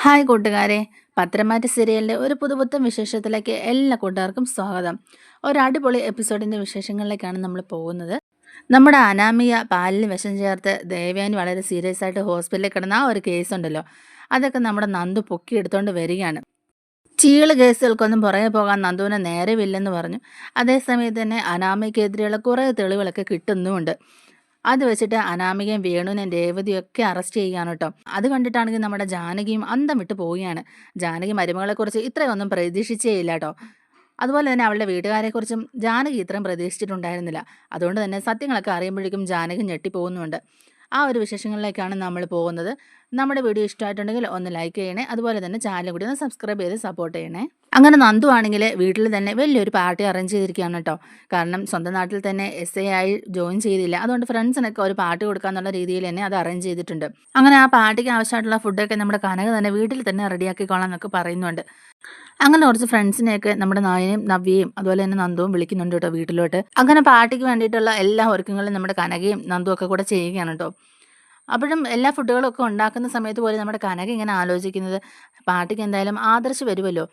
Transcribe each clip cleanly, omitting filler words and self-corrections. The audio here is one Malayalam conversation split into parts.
ഹായ് കൂട്ടുകാരെ, പത്രമാറ്റ് സീരിയലിൻ്റെ ഒരു പുതുപുത്തൻ വിശേഷത്തിലേക്ക് എല്ലാ കൂട്ടുകാർക്കും സ്വാഗതം. ഒരു അടിപൊളി എപ്പിസോഡിൻ്റെ വിശേഷങ്ങളിലേക്കാണ് നമ്മൾ പോകുന്നത്. നമ്മുടെ അനാമിക പാലിന് വിഷം ചേർത്ത് ദേവയാനി വളരെ സീരിയസ് ആയിട്ട് ഹോസ്പിറ്റലിൽ കിടന്ന ആ ഒരു കേസ് ഉണ്ടല്ലോ, അതൊക്കെ നമ്മുടെ നന്ദു പൊക്കിയെടുത്തോണ്ട് വരികയാണ്. ചീള് കേസുകൾക്കൊന്നും പുറകെ പോകാൻ നന്ദുവിന് നേരമില്ലെന്ന് പറഞ്ഞു. അതേസമയത്ത് തന്നെ അനാമികയ്ക്കെതിരെയുള്ള കുറേ തെളിവുകളൊക്കെ കിട്ടുന്നുമുണ്ട്. അത് വെച്ചിട്ട് അനാമികയും വേണുവിനെയും രേവതിയും ഒക്കെ അറസ്റ്റ് ചെയ്യുകയാണ് കേട്ടോ. അത് കണ്ടിട്ടാണെങ്കിൽ നമ്മുടെ ജാനകിയും അന്തം വിട്ട് പോവുകയാണ്. ജാനകി മരുമകളെക്കുറിച്ച് ഇത്രയൊന്നും പ്രതീക്ഷിച്ചേ ഇല്ല കേട്ടോ. അതുപോലെ തന്നെ അവളുടെ വീട്ടുകാരെക്കുറിച്ചും ജാനകി ഇത്രയും പ്രതീക്ഷിച്ചിട്ടുണ്ടായിരുന്നില്ല. അതുകൊണ്ട് തന്നെ സത്യങ്ങളൊക്കെ അറിയുമ്പോഴേക്കും ജാനകി ഞെട്ടിപ്പോകുന്നുമുണ്ട്. ആ ഒരു വിശേഷങ്ങളിലേക്കാണ് നമ്മൾ പോകുന്നത്. നമ്മുടെ വീഡിയോ ഇഷ്ടമായിട്ടുണ്ടെങ്കിൽ ഒന്ന് ലൈക്ക് ചെയ്യണേ. അതുപോലെ തന്നെ ചാനൽ കൂടി ഒന്ന് സബ്സ്ക്രൈബ് ചെയ്ത് സപ്പോർട്ട് ചെയ്യണേ. അങ്ങനെ നന്ദു ആണെങ്കിൽ വീട്ടിൽ തന്നെ വലിയൊരു പാർട്ടി അറേഞ്ച് ചെയ്തിരിക്കുകയാണ് കേട്ടോ. കാരണം സ്വന്തം നാട്ടിൽ തന്നെ SA ആയി ജോയിൻ ചെയ്തില്ല. അതുകൊണ്ട് ഫ്രണ്ട്സിനൊക്കെ ഒരു പാർട്ടി കൊടുക്കാന്നുള്ള രീതിയിൽ തന്നെ അത് അറേഞ്ച് ചെയ്തിട്ടുണ്ട്. അങ്ങനെ ആ പാർട്ടിക്ക് ആവശ്യമായിട്ടുള്ള ഫുഡൊക്കെ നമ്മുടെ കനക തന്നെ വീട്ടിൽ തന്നെ റെഡിയാക്കിക്കോളാം എന്നൊക്കെ പറയുന്നുണ്ട്. അങ്ങനെ കുറച്ച് ഫ്രണ്ട്സിനെയൊക്കെ നമ്മുടെ നായനെയും നവ്യയും അതുപോലെ തന്നെ നന്ദുവും വിളിക്കുന്നുണ്ട് കേട്ടോ വീട്ടിലോട്ട്. അങ്ങനെ പാർട്ടിക്ക് വേണ്ടിയിട്ടുള്ള എല്ലാ ഒരുക്കങ്ങളും നമ്മുടെ കനകയും നന്ദുവും ഒക്കെ കൂടെ ചെയ്യുകയാണ് കേട്ടോ. അപ്പോഴും എല്ലാ ഫുഡുകളും ഒക്കെ ഉണ്ടാക്കുന്ന സമയത്ത് പോലും നമ്മുടെ കനക ഇങ്ങനെ ആലോചിക്കുന്നത്, പാർട്ടിക്ക് എന്തായാലും ആദർശ് വരുമല്ലോ,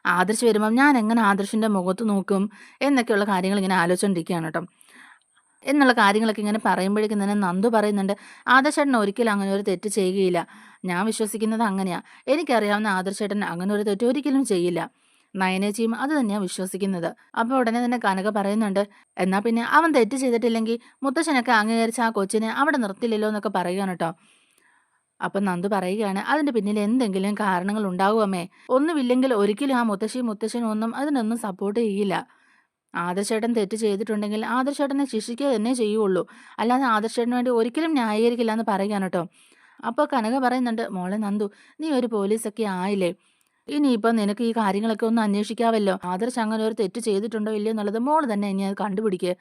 ആദർശ് വരുമ്പം ഞാൻ എങ്ങനെ ആദർശിൻ്റെ മുഖത്ത് നോക്കും എന്നൊക്കെയുള്ള കാര്യങ്ങൾ ഇങ്ങനെ ആലോചിച്ചുകൊണ്ടിരിക്കുകയാണ് കേട്ടോ. എന്നുള്ള കാര്യങ്ങളൊക്കെ ഇങ്ങനെ പറയുമ്പോഴേക്കും തന്നെ നന്ദു പറയുന്നുണ്ട്, ആദർശേട്ടൻ ഒരിക്കലും അങ്ങനെ ഒരു തെറ്റ് ചെയ്യുകയില്ല. ഞാൻ വിശ്വസിക്കുന്നത് അങ്ങനെയാ. എനിക്കറിയാവുന്ന ആദർശേട്ടൻ അങ്ങനെ ഒരു തെറ്റ് ഒരിക്കലും ചെയ്യില്ല. നയനേച്ചിയും അത് തന്നെയാണ് വിശ്വസിക്കുന്നത്. അപ്പോൾ ഉടനെ തന്നെ കനക പറയുന്നുണ്ട്, എന്നാൽ പിന്നെ അവൻ തെറ്റ് ചെയ്തിട്ടില്ലെങ്കിൽ മുത്തശ്ശനൊക്കെ അംഗീകരിച്ച് ആ കൊച്ചിനെ അവിടെ നിർത്തില്ലല്ലോ എന്നൊക്കെ പറയുകയാണ് കേട്ടോ. അപ്പം നന്ദു പറയുകയാണ്, അതിൻ്റെ പിന്നിൽ എന്തെങ്കിലും കാരണങ്ങൾ ഉണ്ടാവുമേ. ഒന്നുമില്ലെങ്കിൽ ഒരിക്കലും ആ മുത്തശ്ശനും ഒന്നും അതിനൊന്നും സപ്പോർട്ട് ചെയ്യില്ല. ആദർശേട്ടൻ തെറ്റ് ചെയ്തിട്ടുണ്ടെങ്കിൽ ആദർശേട്ടനെ ശിക്ഷിക്കുക തന്നെ ചെയ്യുള്ളൂ. അല്ലാതെ ആദർശേട്ടന് വേണ്ടി ഒരിക്കലും ന്യായീകരിക്കില്ല എന്ന് പറയുകയാണ് കേട്ടോ. അപ്പോൾ കനക പറയുന്നുണ്ട്, മോളെ നന്ദു, നീ ഒരു പോലീസൊക്കെ ആയില്ലേ, ഇനിയിപ്പോൾ നിനക്ക് ഈ കാര്യങ്ങളൊക്കെ ഒന്ന് അന്വേഷിക്കാവല്ലോ. ആദർശ് അങ്ങനെ ഒരു തെറ്റ് ചെയ്തിട്ടുണ്ടോ ഇല്ലയോ എന്നുള്ളത് മോള് തന്നെ ഇനി അത് കണ്ടുപിടിക്കുക.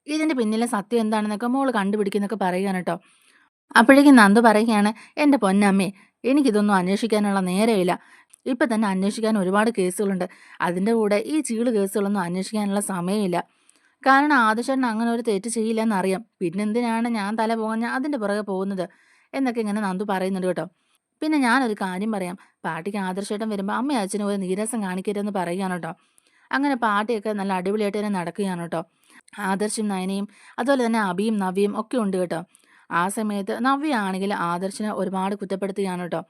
ഇതിൻ്റെ പിന്നിലെ സത്യം എന്താണെന്നൊക്കെ മോള് കണ്ടുപിടിക്കുന്നൊക്കെ പറയുകയാണ് കേട്ടോ. അപ്പോഴേക്കും നന്ദു പറയുകയാണ്, എൻ്റെ പൊന്നമ്മേ, എനിക്കിതൊന്നും അന്വേഷിക്കാനുള്ള നേരമില്ല. ഇപ്പം തന്നെ അന്വേഷിക്കാൻ ഒരുപാട് കേസുകളുണ്ട്. അതിൻ്റെ കൂടെ ഈ ചീള് കേസുകളൊന്നും അന്വേഷിക്കാനുള്ള സമയമില്ല. കാരണം ആദർശേട്ടൻ അങ്ങനെ ഒരു തെറ്റ് ചെയ്യില്ലെന്നറിയാം. പിന്നെന്തിനാണ് ഞാൻ തല പോകാൻ അതിൻ്റെ പുറകെ പോകുന്നത് എന്നൊക്കെ ഇങ്ങനെ നന്ദു പറയുന്നുണ്ട് കേട്ടോ. പിന്നെ ഞാനൊരു കാര്യം പറയാം, പാർട്ടിക്ക് ആദർശേട്ടൻ വരുമ്പോൾ അമ്മയും അച്ഛനും ഒരു നീരസം കാണിക്കരുതെന്ന് പറയുകയാണ് കേട്ടോ. അങ്ങനെ പാർട്ടിയൊക്കെ നല്ല അടിപൊളിയായിട്ട് തന്നെ നടക്കുകയാണ് കേട്ടോ. ആദർശും നയനയും അതുപോലെ തന്നെ അഭിയും നവ്യയും ഒക്കെ ഉണ്ട് കേട്ടോ. ആ സമയത്ത് നവ്യ ആണെങ്കിൽ ആദർശിനെ ഒരുപാട് കുറ്റപ്പെടുത്തുകയാണ് കേട്ടോ.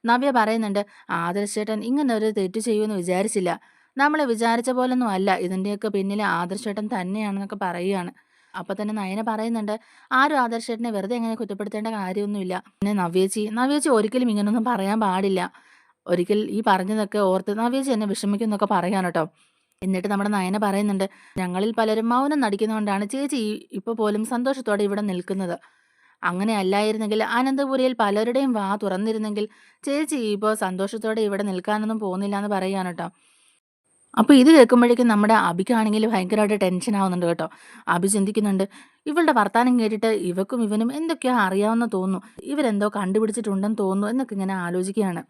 നവ്യ പറയുന്നുണ്ട്, ആദർശേട്ടൻ ഇങ്ങനെ ഒരു തെറ്റ് ചെയ്യുമെന്ന് വിചാരിച്ചില്ല. നമ്മൾ വിചാരിച്ച പോലൊന്നും അല്ല, ഇതിൻ്റെയൊക്കെ പിന്നിൽ ആദർശേട്ടൻ തന്നെയാണെന്നൊക്കെ പറയുകയാണ്. അപ്പം തന്നെ നയന പറയുന്നുണ്ട്, ആരും ആദർശേട്ടനെ വെറുതെ എങ്ങനെ കുറ്റപ്പെടുത്തേണ്ട കാര്യമൊന്നുമില്ല. പിന്നെ നവ്യേച്ചി ഒരിക്കലും ഇങ്ങനൊന്നും പറയാൻ പാടില്ല. ഒരിക്കൽ ഈ പറഞ്ഞതൊക്കെ ഓർത്ത് നവ്യേച്ചി എന്നെ വിഷമിക്കും എന്നൊക്കെ പറയാൻ കേട്ടോ. എന്നിട്ട് നമ്മുടെ നയന പറയുന്നുണ്ട്, ഞങ്ങളിൽ പലരും മൗനം നടിക്കുന്നതുകൊണ്ടാണ് ചേച്ചി ഇപ്പോൾ പോലും സന്തോഷത്തോടെ ഇവിടെ നിൽക്കുന്നത്. അങ്ങനെ അല്ലായിരുന്നെങ്കിൽ അനന്തപുരിയിൽ പലരുടെയും വാ തുറന്നിരുന്നെങ്കിൽ ചേച്ചി ഇപ്പോൾ സന്തോഷത്തോടെ ഇവിടെ നിൽക്കാനൊന്നും പോകുന്നില്ല എന്ന് പറയുകയാണ് കേട്ടോ. അപ്പോൾ ഇത് കേൾക്കുമ്പോഴേക്കും നമ്മുടെ അഭിക്കാണെങ്കിൽ ഭയങ്കരമായിട്ട് ടെൻഷൻ ആവുന്നുണ്ട് കേട്ടോ. അഭി ചിന്തിക്കുന്നുണ്ട്, ഇവളുടെ വർത്താനം കേട്ടിട്ട് ഇവക്കും ഇവനും എന്തൊക്കെയോ അറിയാവുന്ന തോന്നുന്നു, ഇവരെന്തോ കണ്ടുപിടിച്ചിട്ടുണ്ടെന്ന് തോന്നുന്നു എന്നൊക്കെ ഇങ്ങനെ ആലോചിക്കുകയാണ്.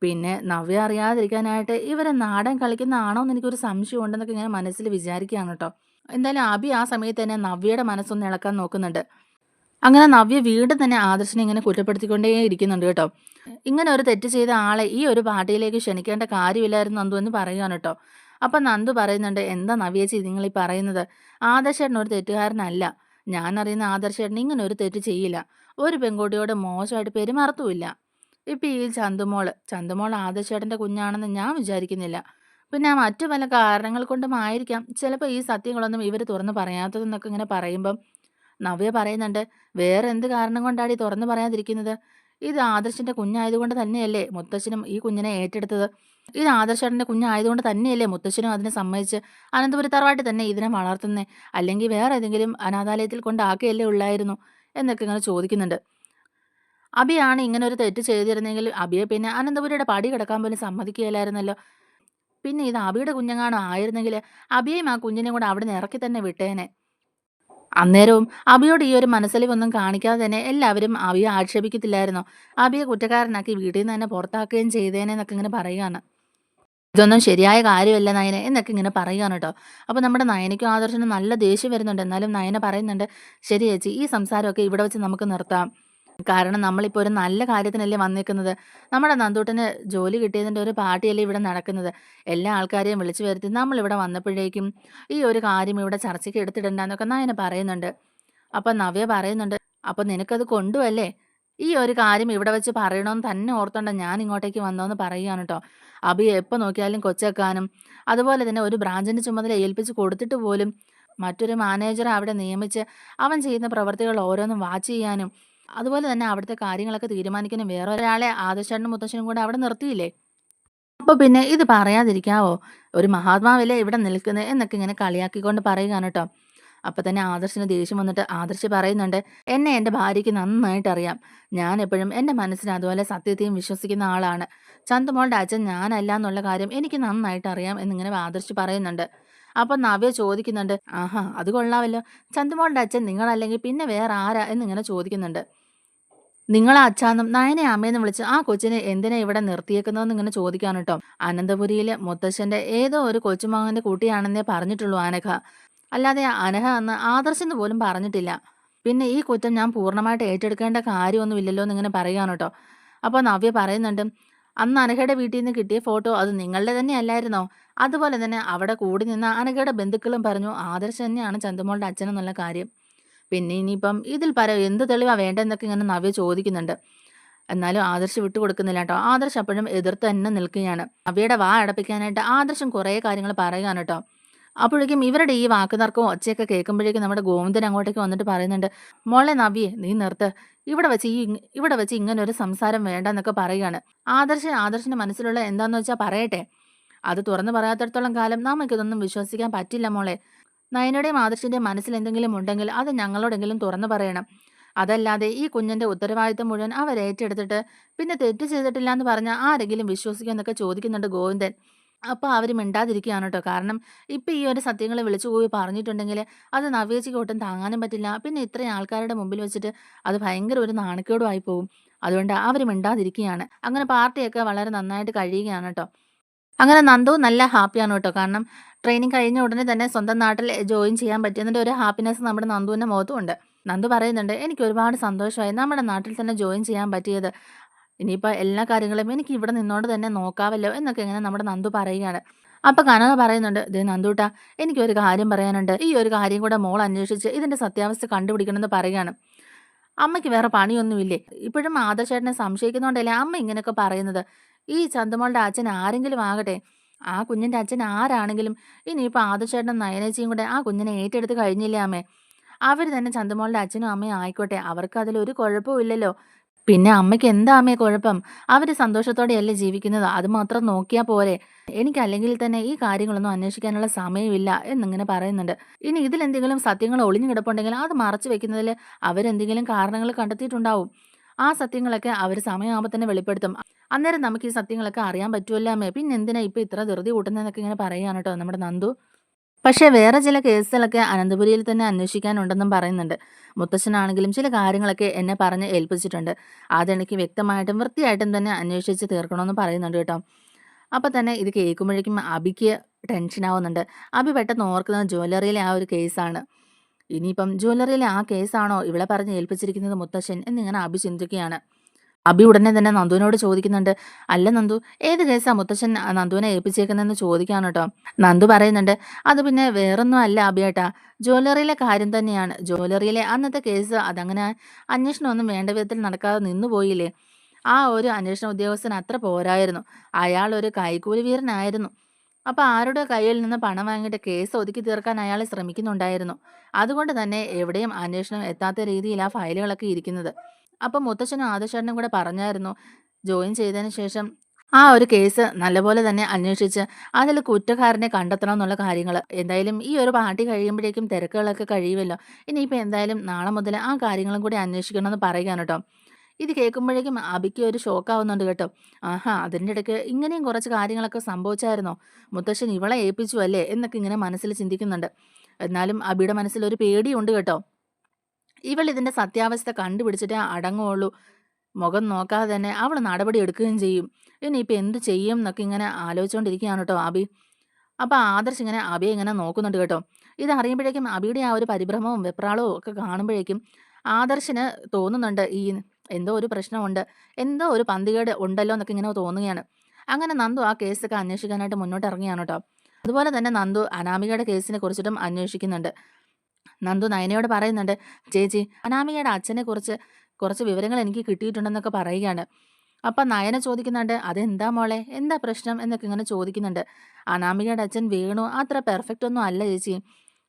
പിന്നെ നവ്യ അറിയാതിരിക്കാനായിട്ട് ഇവരെ നാടൻ കളിക്കുന്നതാണോ എന്ന് എനിക്കൊരു സംശയം ഉണ്ടെന്നൊക്കെ ഇങ്ങനെ മനസ്സിൽ വിചാരിക്കുകയാണ് കേട്ടോ. എന്തായാലും അഭി ആ സമയത്ത് തന്നെ നവ്യയുടെ മനസ്സൊന്ന് ഇളക്കാൻ നോക്കുന്നുണ്ട്. അങ്ങനെ നവ്യ വീണ്ടും തന്നെ ആദർശിനെ ഇങ്ങനെ കുറ്റപ്പെടുത്തിക്കൊണ്ടേ ഇരിക്കുന്നുണ്ട് കേട്ടോ. ഇങ്ങനെ ഒരു തെറ്റ് ചെയ്ത ആളെ ഈ ഒരു പാർട്ടിയിലേക്ക് ക്ഷണിക്കേണ്ട കാര്യമില്ലായിരുന്നു നന്ദു എന്ന് പറയുകയാണ് കേട്ടോ. അപ്പം നന്ദു പറയുന്നുണ്ട്, എന്താ നവ്യേച്ചി നിങ്ങൾ ഈ പറയുന്നത്, ആദർശേട്ടൻ ഒരു തെറ്റുകാരനല്ല. ഞാൻ അറിയുന്ന ആദർശേട്ടൻ ഇങ്ങനെ ഒരു തെറ്റ് ചെയ്യില്ല. ഒരു പെൺകുട്ടിയോട് മോശമായിട്ട് പെരുമാറത്തുമില്ല. ഇപ്പം ഈ ചന്തുമോൾ ആദർശേട്ടൻ്റെ കുഞ്ഞാണെന്ന് ഞാൻ വിചാരിക്കുന്നില്ല. പിന്നെ മറ്റു പല കാരണങ്ങൾ കൊണ്ടും ആയിരിക്കാം ചിലപ്പോൾ ഈ സത്യങ്ങളൊന്നും ഇവർ തുറന്ന് പറയാത്തതെന്നൊക്കെ ഇങ്ങനെ പറയുമ്പം നവ്യ പറയുന്നുണ്ട്, വേറെ എന്ത് കാരണം കൊണ്ടാണ് ഈ തുറന്നു പറയാതിരിക്കുന്നത്? ഇത് ആദർശിന്റെ കുഞ്ഞായതുകൊണ്ട് തന്നെയല്ലേ മുത്തശ്ശനും ഈ കുഞ്ഞിനെ ഏറ്റെടുത്തത്? ഇത് ആദർശേട്ടൻ്റെ കുഞ്ഞായതുകൊണ്ട് തന്നെയല്ലേ മുത്തശ്ശനും അതിനെ സമ്മതിച്ച് അനന്തപുരി തറവാട്ടിൽ തന്നെ ഇതിനെ വളർത്തുന്നേ? അല്ലെങ്കിൽ വേറെ ഏതെങ്കിലും അനാഥാലയത്തിൽ കൊണ്ടാക്കുകയല്ലേ ഉള്ളായിരുന്നു എന്നൊക്കെ ഇങ്ങനെ ചോദിക്കുന്നുണ്ട്. അഭിയാണ് ഇങ്ങനെ ഒരു തെറ്റ് ചെയ്തിരുന്നെങ്കിൽ അഭിയെ പിന്നെ അനന്തപുരിയുടെ പടി കിടക്കാൻ പോലും സമ്മതിക്കുകയില്ലായിരുന്നല്ലോ. പിന്നെ ഇത് അഭിയുടെ കുഞ്ഞങ്ങാണോ ആയിരുന്നെങ്കിൽ അഭിയെയും ആ കുഞ്ഞിനെയും കൂടെ അവിടെ നിന്ന് ഇറക്കി തന്നെ വിട്ടേനെ. അന്നേരവും അഭിയോട് ഈ ഒരു മനസ്സലിവൊന്നും കാണിക്കാതെ തന്നെ എല്ലാവരും അഭിയെ ആക്ഷേപിക്കത്തില്ലായിരുന്നോ? അഭിയെ കുറ്റക്കാരനാക്കി വീട്ടിൽ നിന്ന് തന്നെ പുറത്താക്കുകയും ചെയ്തേനെന്നൊക്കെ ഇങ്ങനെ പറയുകയാണ്. ഇതൊന്നും ശരിയായ കാര്യമല്ല നയന എന്നൊക്കെ ഇങ്ങനെ പറയുകയാണ് കേട്ടോ. അപ്പോൾ നമ്മുടെ നയനയ്ക്കും ആദർശനും നല്ല ദേഷ്യം വരുന്നുണ്ട്. എന്നാലും നയന പറയുന്നുണ്ട്, ശരി ചേച്ചി, ഈ സംസാരമൊക്കെ ഇവിടെ വെച്ച് നമുക്ക് നിർത്താം. കാരണം നമ്മളിപ്പോൾ ഒരു നല്ല കാര്യത്തിനല്ലേ വന്നേക്കുന്നത്. നമ്മുടെ നന്ദൂട്ടന് ജോലി കിട്ടിയതിൻ്റെ ഒരു പാർട്ടിയല്ലേ ഇവിടെ നടക്കുന്നത്. എല്ലാ ആൾക്കാരെയും വിളിച്ചു വരുത്തി നമ്മളിവിടെ വന്നപ്പോഴേക്കും ഈ ഒരു കാര്യം ഇവിടെ ചർച്ചയ്ക്ക് എടുത്തിടണ്ടെന്നൊക്കെ നയന പറയുന്നുണ്ട്. അപ്പം നവ്യ പറയുന്നുണ്ട്, "അപ്പം നിനക്കത് കൊണ്ടുവല്ലേ? ഈ ഒരു കാര്യം ഇവിടെ വെച്ച് പറയണമെന്ന് തന്നെ ഓർത്തോണ്ടാ ഞാൻ ഇങ്ങോട്ടേക്ക് വന്നതെന്ന്" പറയുകയാണ് ട്ടോ. അഭി എപ്പോൾ നോക്കിയാലും കൊച്ചേക്കാനും അതുപോലെ തന്നെ ഒരു ബ്രാഞ്ചിന്റെ ചുമതല ഏൽപ്പിച്ച് കൊടുത്തിട്ട് പോലും മറ്റൊരു മാനേജറെ അവിടെ നിയമിച്ച് അവൻ ചെയ്യുന്ന പ്രവൃത്തികൾ ഓരോന്നും വാച്ച് ചെയ്യാനും അതുപോലെ തന്നെ അവിടുത്തെ കാര്യങ്ങളൊക്കെ തീരുമാനിക്കാനും വേറൊരാളെ ആദർശേട്ടനും മുത്തശ്ശനും കൂടെ അവിടെ നിർത്തിയില്ലേ? അപ്പൊ പിന്നെ ഇത് പറയാതിരിക്കാവോ? ഒരു മഹാത്മാവല്ലേ ഇവിടെ നിൽക്കുന്നത് എന്നൊക്കെ ഇങ്ങനെ കളിയാക്കിക്കൊണ്ട് പറയുകയാണ് ട്ടോ. അപ്പൊ തന്നെ ആദർശിന് ദേഷ്യം വന്നിട്ട് ആദർശ് പറയുന്നുണ്ട്, "എന്നെ എൻ്റെ ഭാര്യയ്ക്ക് നന്നായിട്ട് അറിയാം. ഞാൻ എപ്പോഴും എൻ്റെ മനസ്സിന് അതുപോലെ സത്യത്തെയും വിശ്വസിക്കുന്ന ആളാണ്. ചന്തുമോളുടെ അച്ഛൻ ഞാനല്ല എന്നുള്ള കാര്യം എനിക്ക് നന്നായിട്ട് അറിയാം" എന്നിങ്ങനെ ആദർശ് പറയുന്നുണ്ട്. അപ്പൊ നവ്യ ചോദിക്കുന്നുണ്ട്, "ആഹാ അത് കൊള്ളാമല്ലോ. ചന്തുമോളുടെ അച്ഛൻ നിങ്ങളല്ലെങ്കിൽ പിന്നെ വേറെ ആരാ?" എന്നിങ്ങനെ ചോദിക്കുന്നുണ്ട്. നിങ്ങളെ അച്ഛാന്നും നയനെ അമ്മയെന്നും വിളിച്ച് ആ കൊച്ചിനെ എന്തിനാ ഇവിടെ നിർത്തിയേക്കുന്നതെന്ന് ഇങ്ങനെ ചോദിക്കാണ് ട്ടോ. അനന്തപുരിയിലെ മുത്തശ്ശന്റെ ഏതോ ഒരു കൊച്ചുമകന്റെ കുട്ടിയാണെന്നേ പറഞ്ഞിട്ടുള്ളൂ അനഘ. അല്ലാതെ അനഘ അന്ന് ആദർശെന്ന് പോലും പറഞ്ഞിട്ടില്ല. പിന്നെ ഈ കുറ്റം ഞാൻ പൂർണ്ണമായിട്ട് ഏറ്റെടുക്കേണ്ട കാര്യമൊന്നുമില്ലല്ലോ എന്നിങ്ങനെ പറയുകയാണ് ട്ടോ. അപ്പോൾ നവ്യ പറയുന്നുണ്ട്, "അന്ന് അനഘയുടെ വീട്ടിൽ നിന്ന് കിട്ടിയ ഫോട്ടോ അത് നിങ്ങളുടെ തന്നെ അല്ലായിരുന്നോ? അതുപോലെ തന്നെ അവിടെ കൂടി നിന്ന അനഘയുടെ ബന്ധുക്കളും പറഞ്ഞു ആദർശ് തന്നെയാണ് ചന്തുമോളുടെ അച്ഛനെന്നുള്ള കാര്യം. പിന്നെ ഇനിയിപ്പം ഇതിൽ പരം എന്ത് തെളിവാ വേണ്ടതെന്നൊക്കെ ഇങ്ങനെ നവ്യ ചോദിക്കുന്നുണ്ട്. എന്നാലും ആദർശ് വിട്ടുകൊടുക്കുന്നില്ല കേട്ടോ. ആദർശ് അപ്പോഴും എതിർത്ത് തന്നെ നിൽക്കുകയാണ്. നവ്യയുടെ വാ അടപ്പിക്കാനായിട്ട് ആദർശം കുറേ കാര്യങ്ങൾ പറയുകയാണ് കേട്ടോ. അപ്പോഴേക്കും ഇവരുടെ ഈ വാക്കുതർക്കവും ഒച്ചയൊക്കെ കേൾക്കുമ്പോഴേക്കും നമ്മുടെ ഗോവിന്ദൻ അങ്ങോട്ടേക്ക് വന്നിട്ട് പറയുന്നുണ്ട്, "മോളെ നവ്യേ നീ നിർത്ത്. ഇവിടെ വെച്ച് ഇങ്ങനെ ഒരു സംസാരം വേണ്ടെന്നൊക്കെ പറയുകയാണ്. ആദർശിന്റെ മനസ്സിലുള്ള എന്താന്ന് വെച്ചാൽ പറയട്ടെ. അത് തുറന്നു പറയാത്തിടത്തോളം കാലം നമുക്കിതൊന്നും വിശ്വസിക്കാൻ പറ്റില്ല മോളെ. നയനയുടെയും ആദർശിന്റെയും മനസ്സിൽ എന്തെങ്കിലും ഉണ്ടെങ്കിൽ അത് ഞങ്ങളോടെങ്കിലും തുറന്നു പറയണം. അതല്ലാതെ ഈ കുഞ്ഞിന്റെ ഉത്തരവാദിത്തം മുഴുവൻ അവർ ഏറ്റെടുത്തിട്ട് പിന്നെ തെറ്റ് ചെയ്തിട്ടില്ല എന്ന് പറഞ്ഞാൽ ആരെങ്കിലും വിശ്വസിക്കുമോ എന്നൊക്കെ ചോദിക്കുന്നുണ്ട് ഗോവിന്ദൻ. അപ്പോൾ അവർ മിണ്ടാതിരിക്കുകയാണ് കേട്ടോ. കാരണം ഇപ്പം ഈ ഒരു സത്യങ്ങൾ വിളിച്ചു പോയി പറഞ്ഞിട്ടുണ്ടെങ്കിൽ അത് നവ്യേച്ചിക്ക് ഒട്ടും താങ്ങാനും പറ്റില്ല. പിന്നെ ഇത്രയും ആൾക്കാരുടെ മുമ്പിൽ വെച്ചിട്ട് അത് ഭയങ്കര ഒരു നാണക്കേടും ആയി പോകും. അതുകൊണ്ട് അവർ മിണ്ടാതിരിക്കുകയാണ്. അങ്ങനെ പാർട്ടിയൊക്കെ വളരെ നന്നായിട്ട് കഴിയുകയാണ് കേട്ടോ. അങ്ങനെ നന്ദു നല്ല ഹാപ്പിയാണ് കേട്ടോ. കാരണം ട്രെയിനിങ് കഴിഞ്ഞ ഉടനെ തന്നെ സ്വന്തം നാട്ടിൽ ജോയിൻ ചെയ്യാൻ പറ്റിയതിൻ്റെ ഒരു ഹാപ്പിനെസ് നമ്മുടെ നന്ദുവിൻ്റെ മുഖത്തുമുണ്ട്. നന്ദു പറയുന്നുണ്ട്, "എനിക്ക് ഒരുപാട് സന്തോഷമായി നമ്മുടെ നാട്ടിൽ തന്നെ ജോയിൻ ചെയ്യാൻ പറ്റിയത്. ഇനിയിപ്പോൾ എല്ലാ കാര്യങ്ങളും എനിക്ക് ഇവിടെ നിന്നോണ്ട് തന്നെ നോക്കാമല്ലോ" എന്നൊക്കെ ഇങ്ങനെ നമ്മുടെ നന്ദു പറയുകയാണ്. അപ്പോൾ കനക പറയുന്നുണ്ട്, "ദേ നന്ദൂട്ടാ, എനിക്കൊരു കാര്യം പറയാനുണ്ട്. ഈ ഒരു കാര്യം കൂടെ മോൾ അന്വേഷിച്ച് ഇതിൻ്റെ സത്യാവസ്ഥ കണ്ടുപിടിക്കണമെന്ന് പറയുകയാണ്. അമ്മയ്ക്ക് വേറെ പണിയൊന്നുമില്ലേ? ഇപ്പോഴും ആദർശേട്ടനെ സംശയിക്കുന്നോണ്ടല്ലേ അമ്മ ഇങ്ങനെയൊക്കെ പറയുന്നത്? ഈ ചന്തുമോളുടെ അച്ഛൻ ആരെങ്കിലും ആകട്ടെ, ആ കുഞ്ഞിന്റെ അച്ഛൻ ആരാണെങ്കിലും ഇനിയിപ്പോൾ ആദർശേട്ടനും നയനേച്ചിയും കൂടെ ആ കുഞ്ഞിനെ ഏറ്റെടുത്ത് കഴിഞ്ഞില്ലേ അമ്മേ? അവര് തന്നെ ചന്തുമോളുടെ അച്ഛനും അമ്മയും ആയിക്കോട്ടെ. അവർക്ക് അതിലൊരു കുഴപ്പവും ഇല്ലല്ലോ. പിന്നെ അമ്മയ്ക്ക് എന്താ അമ്മേ കുഴപ്പം? അവര് സന്തോഷത്തോടെയല്ലേ ജീവിക്കുന്നത്. അത് മാത്രം നോക്കിയാ പോരെ. എനിക്കല്ലെങ്കിൽ തന്നെ ഈ കാര്യങ്ങളൊന്നും അന്വേഷിക്കാനുള്ള സമയമില്ല" എന്നിങ്ങനെ പറയുന്നുണ്ട്. ഇനി ഇതിലെന്തെങ്കിലും സത്യങ്ങൾ ഒളിഞ്ഞു കിടപ്പുണ്ടെങ്കിൽ അത് മറച്ചു വെക്കുന്നതിൽ അവരെന്തെങ്കിലും കാരണങ്ങൾ കണ്ടെത്തിയിട്ടുണ്ടാവും. ആ സത്യങ്ങളൊക്കെ അവര് സമയമാകുമ്പോൾ തന്നെ വെളിപ്പെടുത്തും. അന്നേരം നമുക്ക് ഈ സത്യങ്ങളൊക്കെ അറിയാൻ പറ്റുമല്ലോ അമ്മേ. പിന്നെന്തിനാ ഇപ്പൊ ഇത്ര ധൃതി കൂട്ടുന്നതെന്നൊക്കെ ഇങ്ങനെ പറയുകയാണ് കേട്ടോ നമ്മുടെ നന്ദു. പക്ഷേ വേറെ ചില കേസുകളൊക്കെ അനന്തപുരിയിൽ തന്നെ അന്വേഷിക്കാനുണ്ടെന്നും പറയുന്നുണ്ട്. മുത്തച്ഛനാണെങ്കിലും ചില കാര്യങ്ങളൊക്കെ എന്നെ പറഞ്ഞ് ഏൽപ്പിച്ചിട്ടുണ്ട്. അതെനിക്ക് വ്യക്തമായിട്ടും വൃത്തിയായിട്ടും തന്നെ അന്വേഷിച്ച് തീർക്കണമെന്ന് പറയുന്നുണ്ട് കേട്ടോ. അപ്പോൾ തന്നെ ഇത് കേൾക്കുമ്പോഴേക്കും അബിക്ക് ടെൻഷനാവുന്നുണ്ട്. അബി പെട്ടെന്ന് ഓർക്കുന്നത് ജ്വല്ലറിയിലെ ആ ഒരു കേസാണ്. ഇനിയിപ്പം ജ്വല്ലറിയിലെ ആ കേസാണോ ഇവളെ പറഞ്ഞ് ഏൽപ്പിച്ചിരിക്കുന്നത് മുത്തശ്ശൻ എന്നിങ്ങനെ അബി ചിന്തിക്കുകയാണ്. അബി ഉടനെ തന്നെ നന്ദുവിനോട് ചോദിക്കുന്നുണ്ട്, "അല്ല നന്ദു, ഏത് കേസാ മുത്തശ്ശൻ നന്ദുവിനെ ഏൽപ്പിച്ചേക്കുന്നതെന്ന്" ചോദിക്കാണ് കേട്ടോ. നന്ദു പറയുന്നുണ്ട്, "അത് പിന്നെ വേറൊന്നും അല്ല അബിയേട്ടാ, ജ്വല്ലറിയിലെ കാര്യം തന്നെയാണ്. ജ്വല്ലറിയിലെ അന്നത്തെ കേസ് അതങ്ങനെ അന്വേഷണമൊന്നും വേണ്ട വിധത്തിൽ നടക്കാതെ നിന്നുപോയില്ലേ. ആ ഒരു അന്വേഷണ ഉദ്യോഗസ്ഥൻ അത്ര പോരായിരുന്നു. അയാൾ ഒരു കൈക്കൂലി വീരനായിരുന്നു. അപ്പോൾ ആരുടെ കയ്യിൽ നിന്ന് പണം വാങ്ങിയിട്ട് കേസ് ഒതുക്കി തീർക്കാൻ അയാൾ ശ്രമിക്കുന്നുണ്ടായിരുന്നു. അതുകൊണ്ട് തന്നെ എവിടെയും അന്വേഷണം എത്താത്ത രീതിയിൽ ആ ഫയലുകളൊക്കെ ഇരിക്കുന്നത്. അപ്പം മുത്തച്ഛനും ആദർശേട്ടനും കൂടെ പറഞ്ഞായിരുന്നു, ജോയിൻ ചെയ്തതിന് ശേഷം ആ ഒരു കേസ് നല്ലപോലെ തന്നെ അന്വേഷിച്ച് അതിൽ കുറ്റക്കാരനെ കണ്ടെത്തണം എന്നുള്ള കാര്യങ്ങൾ. എന്തായാലും ഈ ഒരു പാർട്ടി കഴിയുമ്പോഴേക്കും തിരക്കുകളൊക്കെ കഴിയുമല്ലോ. ഇനിയിപ്പോൾ എന്തായാലും നാളെ മുതൽ ആ കാര്യങ്ങളും കൂടി അന്വേഷിക്കണമെന്ന് പറയുകയാണ് കേട്ടോ. ഇത് കേൾക്കുമ്പോഴേക്കും അബിക്ക് ഒരു ഷോക്കാവുന്നുണ്ട് കേട്ടോ. ആഹാ, അതിൻ്റെ ഇടയ്ക്ക് ഇങ്ങനെയും കുറച്ച് കാര്യങ്ങളൊക്കെ സംഭവിച്ചായിരുന്നോ? മുത്തശ്ശൻ ഇവളെ ഏൽപ്പിച്ചു അല്ലേ എന്നൊക്കെ ഇങ്ങനെ മനസ്സിൽ ചിന്തിക്കുന്നുണ്ട്. എന്നാലും അബിയുടെ മനസ്സിൽ ഒരു പേടിയുണ്ട് കേട്ടോ. ഇവൾ ഇതിന്റെ സത്യാവസ്ഥ കണ്ടുപിടിച്ചിട്ടേ അടങ്ങുള്ളൂ. മുഖം നോക്കാതെ തന്നെ അവൾ നടപടി എടുക്കുകയും ചെയ്യും. ഇനിയിപ്പോൾ എന്ത് ചെയ്യും എന്നൊക്കെ ഇങ്ങനെ ആലോചിച്ചുകൊണ്ടിരിക്കുകയാണ് കേട്ടോ അബി. അപ്പോൾ ആദർശ് ഇങ്ങനെ അബിയെ ഇങ്ങനെ നോക്കുന്നുണ്ട് കേട്ടോ. ഇത് അറിയുമ്പോഴേക്കും അബിയുടെ ആ ഒരു പരിഭ്രമവും വെപ്രാളവും ഒക്കെ കാണുമ്പോഴേക്കും ആദർശിന് തോന്നുന്നുണ്ട്, എന്തോ ഒരു പ്രശ്നമുണ്ട്, എന്തോ ഒരു പന്തികേട് ഉണ്ടല്ലോ എന്നൊക്കെ ഇങ്ങനെ തോന്നുകയാണ്. അങ്ങനെ നന്ദു ആ കേസൊക്കെ അന്വേഷിക്കാനായിട്ട് മുന്നോട്ട് ഇറങ്ങിയാണ് കേട്ടോ. അതുപോലെ തന്നെ നന്ദു അനാമികയുടെ കേസിനെ കുറിച്ചിട്ടും അന്വേഷിക്കുന്നുണ്ട്. നന്ദു നയനയോട് പറയുന്നുണ്ട്, ചേച്ചി അനാമികയുടെ അച്ഛനെ കുറിച്ച് കുറച്ച് വിവരങ്ങൾ എനിക്ക് കിട്ടിയിട്ടുണ്ടെന്നൊക്കെ പറയുകയാണ്. അപ്പം നയന ചോദിക്കുന്നുണ്ട്, അതെന്താ മോളെ, എന്താ പ്രശ്നം എന്നൊക്കെ ഇങ്ങനെ ചോദിക്കുന്നുണ്ട്. അനാമികയുടെ അച്ഛൻ വേണു അത്ര പെർഫെക്റ്റ് ഒന്നും അല്ല ചേച്ചി,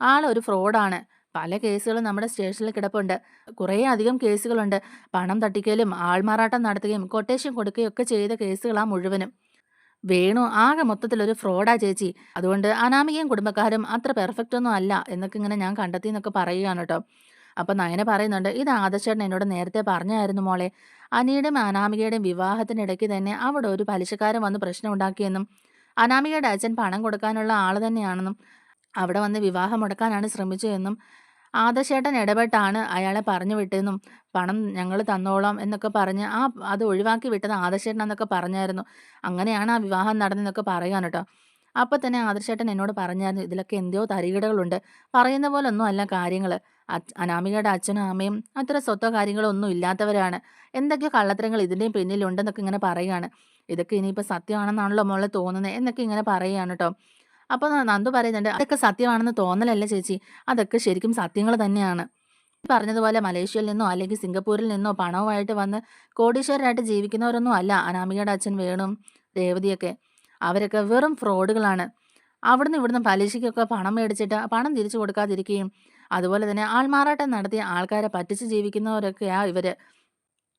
ആളൊരു ഫ്രോഡാണ്. പല കേസുകളും നമ്മുടെ സ്റ്റേഷനിൽ കിടപ്പുണ്ട്. കുറേ അധികം കേസുകളുണ്ട്. പണം തട്ടിക്കലും ആൾമാറാട്ടം നടത്തുകയും കൊട്ടേഷൻ കൊടുക്കുകയും ഒക്കെ ചെയ്ത കേസുകളാ മുഴുവനും. വേണു ആകെ മൊത്തത്തിലൊരു ഫ്രോഡാ ചേച്ചി. അതുകൊണ്ട് അനാമികയും കുടുംബക്കാരും അത്ര പെർഫെക്റ്റ് ഒന്നും അല്ല എന്നൊക്കെ ഇങ്ങനെ ഞാൻ കണ്ടെത്തി എന്നൊക്കെ പറയുകയാണ് കേട്ടോ. അപ്പം നയന പറയുന്നുണ്ട്, ഇത് ആദർശേട്ടൻ എന്നോട് നേരത്തെ പറഞ്ഞായിരുന്നു മോളെ. അനിയുടെയും അനാമികയുടെയും വിവാഹത്തിനിടയ്ക്ക് തന്നെ അവിടെ ഒരു പലിശക്കാരൻ വന്ന് പ്രശ്നം ഉണ്ടാക്കിയെന്നും അനാമികയുടെ അച്ഛൻ പണം കൊടുക്കാനുള്ള ആൾ തന്നെയാണെന്നും അവിടെ വന്ന് വിവാഹം മുടക്കാനാണ് ശ്രമിച്ചതെന്നും ആദർശേട്ടൻ ഇടപെട്ടാണ് അയാളെ പറഞ്ഞു വിട്ടതെന്നും പണം ഞങ്ങൾ തന്നോളാം എന്നൊക്കെ പറഞ്ഞ് അത് ഒഴിവാക്കി വിട്ടത് ആദർശേട്ടനാന്നൊക്കെ പറഞ്ഞായിരുന്നു. അങ്ങനെയാണ് ആ വിവാഹം നടന്നതെന്നൊക്കെ പറയാൻ കേട്ടോ. അപ്പോൾ തന്നെ ആദർശേട്ടൻ എന്നോട് പറഞ്ഞായിരുന്നു, ഇതിലൊക്കെ എന്തെയോ തരികിടകളുണ്ട്, പറയുന്ന പോലെ ഒന്നും അല്ല കാര്യങ്ങൾ. അനാമികയുടെ അച്ഛനും അമ്മയും അത്ര സ്വത്തോ കാര്യങ്ങളോ ഒന്നും ഇല്ലാത്തവരാണ്. എന്തൊക്കെയോ കള്ളത്തരങ്ങൾ ഇതിൻ്റെയും പിന്നിലുണ്ടെന്നൊക്കെ ഇങ്ങനെ പറയുകയാണ്. ഇതൊക്കെ ഇനിയിപ്പോൾ സത്യമാണെന്നാണല്ലോ മോളെ തോന്നുന്നത് എന്നൊക്കെ ഇങ്ങനെ പറയുകയാണ് കേട്ടോ. അപ്പോൾ നന്ദു പറയുന്നുണ്ട്, അതൊക്കെ സത്യമാണെന്ന് തോന്നലല്ല ചേച്ചി, അതൊക്കെ ശരിക്കും സത്യങ്ങൾ തന്നെയാണ്. ഈ പറഞ്ഞതുപോലെ മലേഷ്യയിൽ നിന്നോ അല്ലെങ്കിൽ സിംഗപ്പൂരിൽ നിന്നോ പണവുമായിട്ട് വന്ന് കോടീശ്വരരായിട്ട് ജീവിക്കുന്നവരൊന്നും അല്ല അനാമികയുടെ അച്ഛൻ വേണും രേവതിയൊക്കെ. അവരൊക്കെ വെറും ഫ്രോഡുകളാണ്. അവിടുന്ന് ഇവിടുന്ന് പലിശയ്ക്കൊക്കെ പണം മേടിച്ചിട്ട് പണം തിരിച്ചു കൊടുക്കാതിരിക്കുകയും അതുപോലെ തന്നെ ആൾമാറാട്ടം നടത്തി ആൾക്കാരെ പറ്റിച്ച് ജീവിക്കുന്നവരൊക്കെയാ ഇവര്.